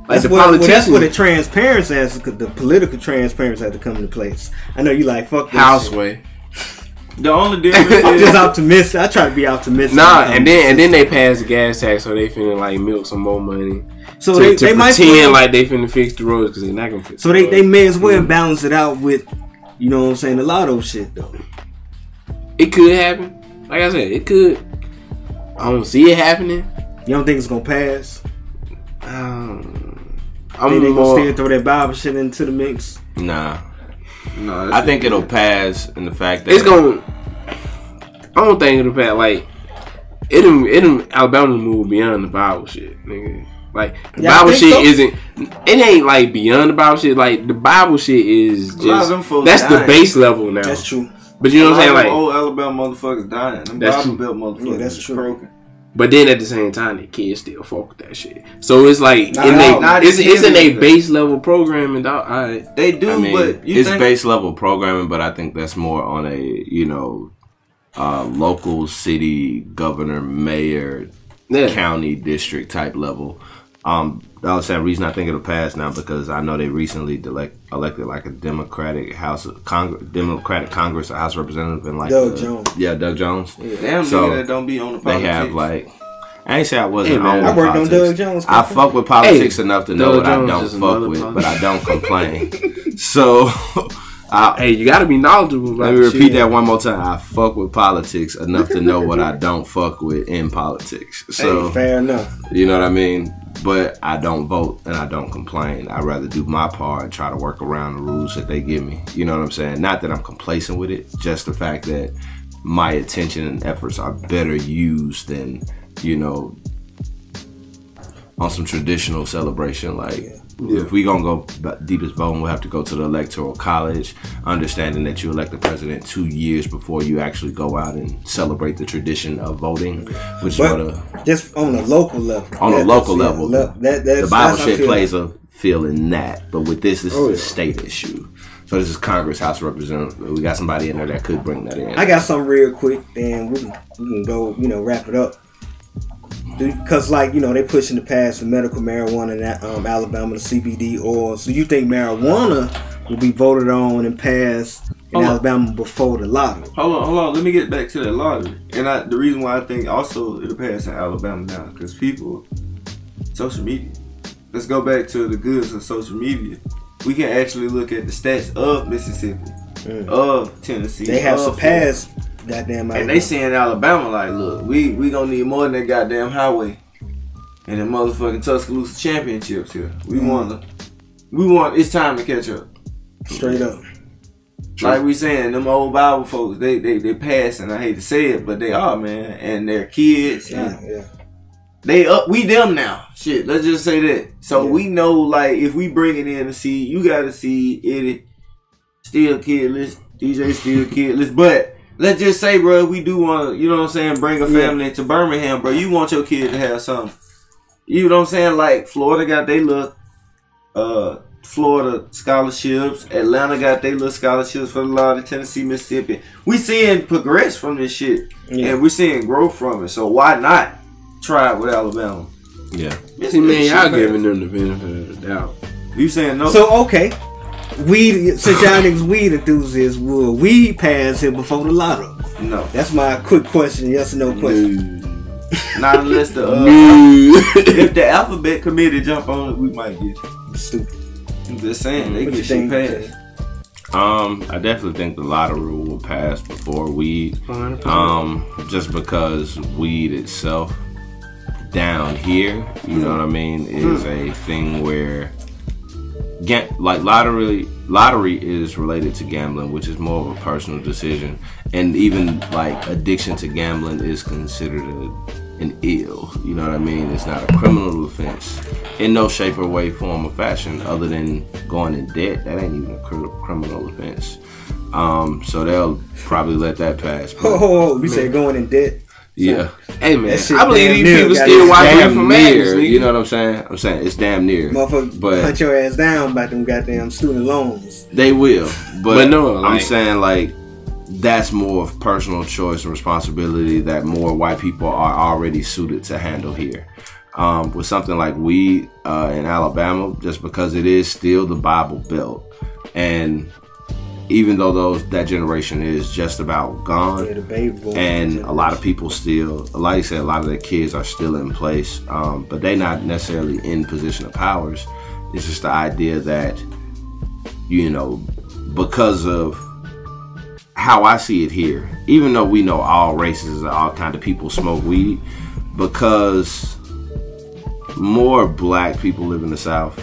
Like that's where the transparency has to, the political transparency has to come into place. I know you like fuck that Houseway. The only difference is I'm just optimistic. I try to be optimistic. Nah, and then they pass the gas tax, so they finna like milk some more money. So they might pretend like they finna fix the roads, because they're not gonna fix. So they may as well balance it out with, you know what I'm saying, the lotto shit though. It could happen. Like I said, it could. I don't see it happening. You don't think it's gonna pass? I'm they gonna still throw that Bible shit into the mix? Nah. No, I think it'll pass in the fact that it's gonna. I don't think it'll pass. Like it Alabama move beyond the Bible shit, nigga. Like the Bible shit isn't. It ain't like beyond the Bible shit. Like the Bible shit is just. That's the base level now. That's true. But you know what I'm saying? Like old Alabama motherfuckers dying. Them Bible built motherfuckers. Yeah, that's true. Broken. But then at the same time, the kids still fuck with that shit. So it's like it's in a base level programming. They do, but it's base level programming. But I think that's more on a local city governor, mayor, county district type level. That's the reason I think it'll pass now, because I know they recently elected like a Democratic Congress, a House of Representatives, and like Doug Jones. Yeah, Doug Jones. Yeah. Damn, so that don't be on the politics. They have like. I ain't say I wasn't on I worked politics. on Doug Jones. I fuck with politics enough to know what I don't fuck with, but I don't complain. So. Hey, you gotta be knowledgeable about Let me repeat that one more time. I fuck with politics enough to know what I don't fuck with in politics. So fair enough. You know what I mean? But I don't vote and I don't complain. I'd rather do my part and try to work around the rules that they give me. You know what I'm saying? Not that I'm complacent with it, just the fact that my attention and efforts are better used than, on some traditional celebration. Like, if we gonna go deepest voting, we'll have to go to the electoral college, understanding that you elect the president 2 years before you actually go out and celebrate the tradition of voting. Which just on a local level. On a local level, the Bible shit plays a feel in that. But with this is a state issue. So this is Congress, House of Representatives. We got somebody in there that could bring that in. I got something real quick, and we can go, wrap it up. Because, they pushing to pass the medical marijuana in Alabama, the CBD oil. So you think marijuana will be voted on and passed in Alabama before the lottery? Hold on. Let me get back to that lottery. And the reason why I think also it'll pass in Alabama now, because people, social media. Let's go back to the goods of social media. We can actually look at the stats of Mississippi, of Tennessee. They have surpassed goddamn Alabama. And they saying Alabama like, look, we gonna need more than that goddamn highway and the motherfucking Tuscaloosa championships here. We want it's time to catch up. Straight up. Like we saying, them old Bible folks, they pass, and I hate to say it, but they are, man, and their kids. we them now. Shit, let's just say that. So we know, like, if we bring it in to see, you gotta see Eddie still kidless, DJ still kidless. But let's just say, bro, we do want to, you know what I'm saying, bring a family to Birmingham, bro. You want your kid to have something. You know what I'm saying? Like, Florida got their little Florida scholarships. Atlanta got their little scholarships for the law of Tennessee, Mississippi. We seeing progress from this shit. Yeah. And we seeing growth from it. So why not try it with Alabama? Yeah. See, man, y'all giving them the benefit of the doubt. You saying no? So, okay. Weed, since y'all niggas weed enthusiasts, will weed pass here before the lotto? No. That's my quick question, yes or no question. Not unless the if the alphabet committee jump on it, we might get it. Stupid. I'm just saying, they get shit passed. I definitely think the lottery will pass before weed. Just because weed itself down here, you know what I mean, is a thing where like lottery is related to gambling, which is more of a personal decision, and even like addiction to gambling is considered an ill, you know what I mean? It's not a criminal offense in no shape or way, form, or fashion, other than going in debt. That ain't even a criminal offense. So they'll probably let that pass. We say going in debt. Yeah. Hey man, I believe these people still watching from near. You know what I'm saying? I'm saying it's damn near. Motherfucker, but hunt your ass down about them goddamn student loans. They will, but no, like, I'm saying like that's more of personal choice and responsibility that more white people are already suited to handle here. With something like weed in Alabama, just because it is still the Bible Belt, and even though that generation is just about gone, and a lot of people still, like you said, a lot of their kids are still in place, but they're not necessarily in position of powers. It's just the idea that, you know, because of how I see it here, even though we know all races and all kind of people smoke weed, because more black people live in the South,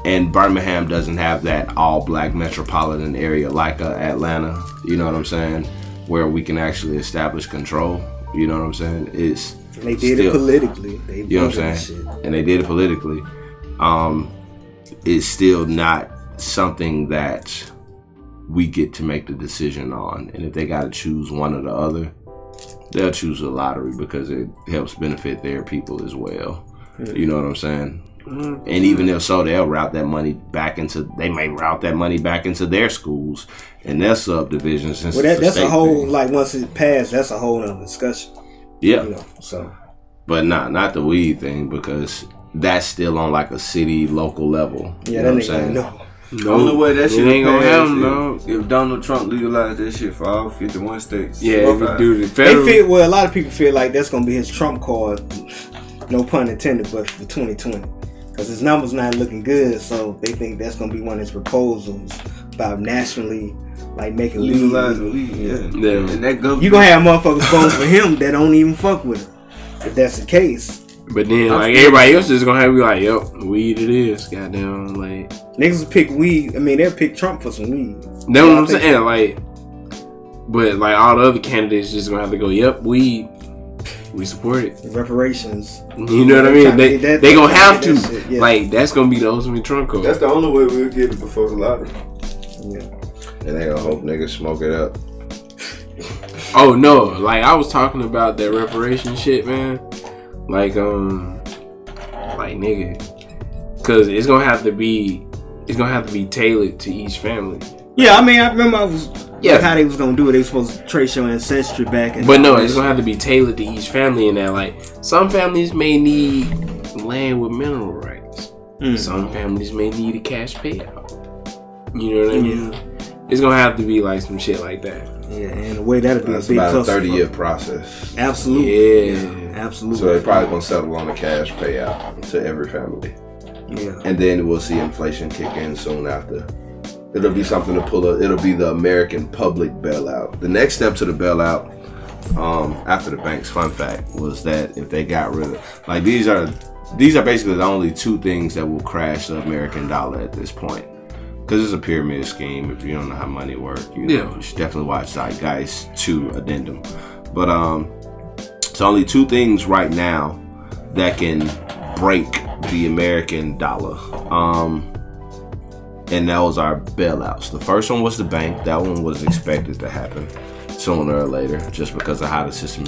and Birmingham doesn't have that all-black metropolitan area like Atlanta, you know what I'm saying, where we can actually establish control, you know what I'm saying? And they did it politically. You know what I'm saying? And they did it politically. It's still not something that we get to make the decision on. And if they got to choose one or the other, they'll choose the lottery because it helps benefit their people as well. You know what I'm saying? And even if so, they'll route that money back into, they may route that money back into their schools and their subdivisions. Well, that's a whole, like, once it passed, that's a whole other discussion. Yeah. You know, so. But not the weed thing, because that's still on like a city, local level. Yeah, you know that what I'm nigga saying? know. The only way that shit ain't gonna happen, though. If Donald Trump legalized that shit for all 51 states. Yeah, if we do the federal. They feel, well, a lot of people feel like that's gonna be his Trump card, no pun intended, but for 2020. Because his numbers not looking good, so they think that's gonna be one of his proposals about nationally, like, making legalizing weed. Yeah. And that government, you gonna have motherfuckers voting for him that don't even fuck with him, if that's the case. But then, like, everybody else is gonna have to be like, yep, weed it is, goddamn, like. Niggas will pick weed. I mean, they'll pick Trump for some weed. That's what I'm saying, like. But, like, all the other candidates just gonna have to go, yep, weed. We support it. Reparations. You know what I mean? They gonna have to. Shit, yeah. Like, that's gonna be the ultimate Trump card. That's the only way we'll get it before the lottery. Yeah. And they gonna hope niggas smoke it up. Oh, no. Like, I was talking about that reparation shit, man. Like, nigga. Because it's gonna have to be tailored to each family. Yeah, I mean, I remember how they was gonna do it. They was supposed to trace your ancestry back. And but no, it's gonna have to be tailored to each family in that. Like, some families may need land with mineral rights. Some families may need a cash payout. You know what I mean? It's gonna have to be like some shit like that. Yeah, and the way that'll be that's a big about plus. a 30-year process. Absolutely. Yeah, absolutely. So they're probably gonna settle on a cash payout to every family. Yeah. And then we'll see inflation kick in soon after. It'll be something to pull. It'll be the American public bailout. The next step to the bailout, after the banks, fun fact, was that if they got rid of, like, these are basically the only two things that will crash the American dollar at this point. Because it's a pyramid scheme. If you don't know how money works, you should definitely watch Zeitgeist 2 Addendum. But It's only two things right now that can break the American dollar. And those are bailouts. The first one was the bank. That one was expected to happen sooner or later, just because of how the system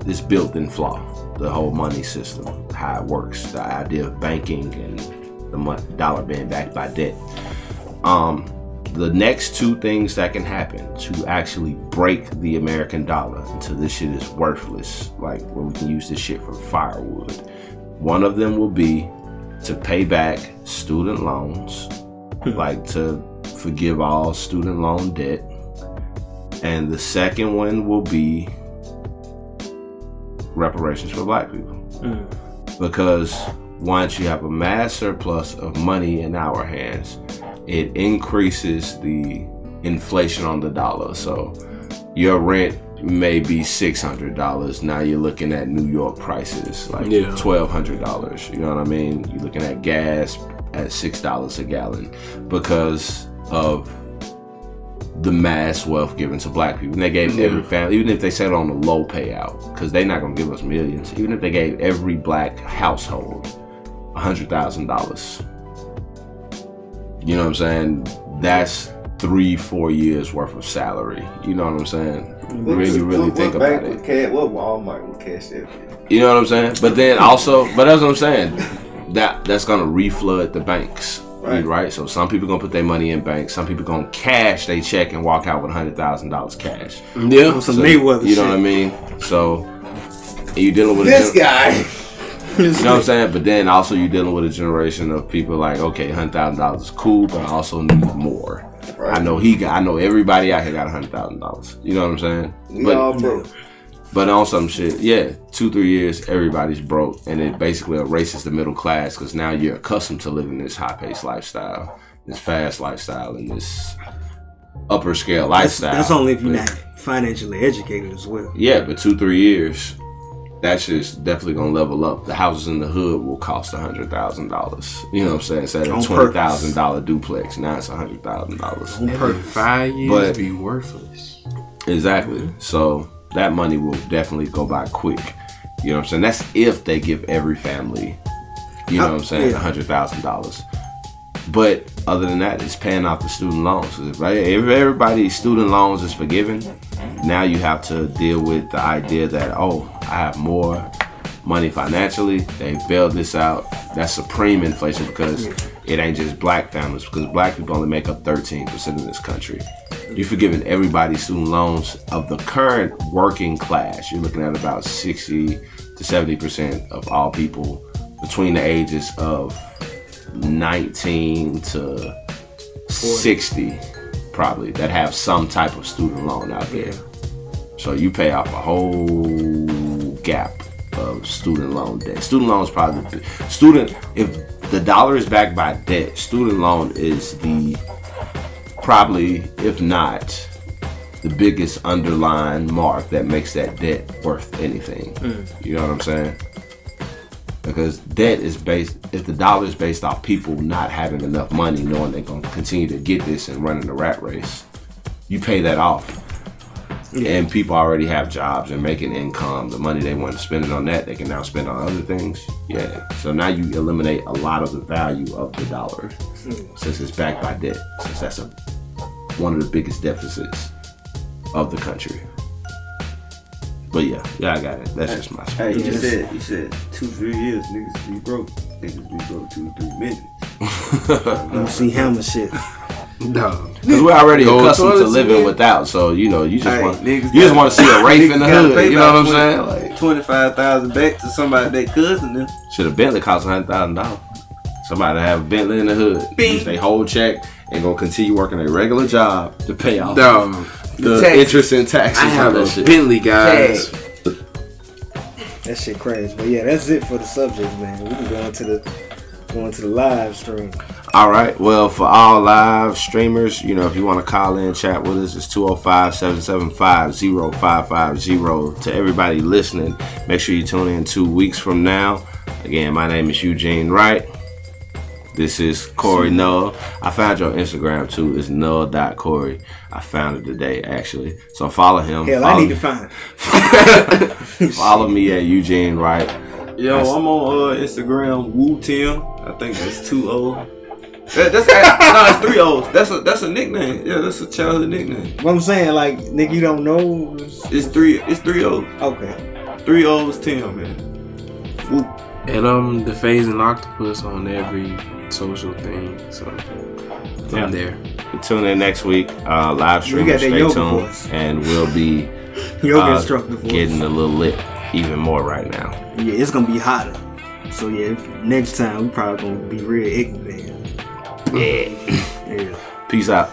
is built in flaw. The whole money system, how it works, the idea of banking and the dollar being backed by debt. The next two things that can happen to actually break the American dollar until this shit is worthless, like where we can use this shit for firewood. One of them will be to pay back student loans, like to forgive all student loan debt. And the second one will be reparations for black people. Because once you have a mass surplus of money in our hands, it increases the inflation on the dollar. So your rent may be $600. Now you're looking at New York prices like $1,200. You know what I mean? You're looking at gas at $6 a gallon because of the mass wealth given to black people. And they gave every family, even if they set it on a low payout, because they're not gonna give us millions. Even if they gave every black household $100,000. You know what I'm saying? That's 3-4 years worth of salary. You know what I'm saying? Really think about it. What Walmart would cash that? You know what I'm saying? But then also, but that's what I'm saying. That's gonna reflood the banks. Right. So some people gonna put their money in banks. Some people gonna cash their check and walk out with $100,000 cash. Yeah. So Mayweather. You know what I mean? So you dealing with this guy. You know what I'm saying? But then also you're dealing with a generation of people like, okay, $100,000 is cool, but I also need more. Right. I know everybody out here got $100,000. You know what I'm saying? We all broke. But on some shit, 2-3 years, everybody's broke, and it basically erases the middle class because now you're accustomed to living this high-paced lifestyle, this fast lifestyle, and this upper scale lifestyle. That's only if you're not financially educated as well. Yeah, but 2-3 years, that shit's definitely gonna level up. The houses in the hood will cost $100,000. You know what I'm saying? Instead of $20,000 duplex, now it's $100,000. In 5 years, be worthless. Exactly. So that money will definitely go by quick. You know what I'm saying? That's if they give every family, you know what I'm saying, $100,000. But other than that, it's paying off the student loans. If everybody's student loans is forgiven, now you have to deal with the idea that, I have more money financially. They bailed this out. That's supreme inflation because it ain't just black families, because black people only make up 13% of this country. You're forgiving everybody's student loans of the current working class. You're looking at about 60 to 70% of all people between the ages of 19 to 60 probably that have some type of student loan out there. So you pay off a whole gap of student loan debt. Student loan is probably if the dollar is backed by debt, student loan is probably, if not the biggest underlying mark that makes that debt worth anything. You know what I'm saying? Because debt is based, if the dollar is based off people not having enough money, knowing they're going to continue to get this and running the rat race, you pay that off. And people already have jobs and making income. The money they want to spend it on that, they can now spend on other things. So now you eliminate a lot of the value of the dollar since it's backed by debt. Since that's one of the biggest deficits of the country. But I got it. That's just my Hey, you said 2-3 years, niggas be broke. Niggas be broke 2-3 minutes. You see hammer shit. No, because we're already accustomed to living without. So you just want to see a Wraith in the hood. You know what I'm saying? Like $25,000 back to somebody that cousin them. Should have Bentley cost $100,000. Somebody have a Bentley in the hood, use their whole check and go continue working a regular job to pay off the interest and taxes. I have a Bentley, guys. That shit crazy. But that's it for the subject, man. We can go into the live stream. All right. Well, for all live streamers, if you want to call in, chat with us, it's 205-775-0550. To everybody listening, make sure you tune in 2 weeks from now. Again, my name is Eugene Wright. This is Corey Noah. I found your Instagram too. It's Noah.Corey. I found it today actually. So follow him. Hell, I need to find it. Follow me at Eugene Wright. Yo, I'm on Instagram, Woo Tim. I think that's 2 O's. No, it's 3 O's. That's a nickname. Yeah, that's a childhood nickname. What I'm saying, like, nigga, you don't know. It's 3 O's. Okay. 3 O's Tim, man. Woo. And the Phasing Octopus on every social thing. So I'm there. Tune in next week. Live stream. Stay tuned, voice. And we'll be yoga instructor getting a little lit even more right now. Yeah, it's gonna be hotter. So yeah, next time we probably gonna be real ignorant. Yeah. Yeah. Peace out.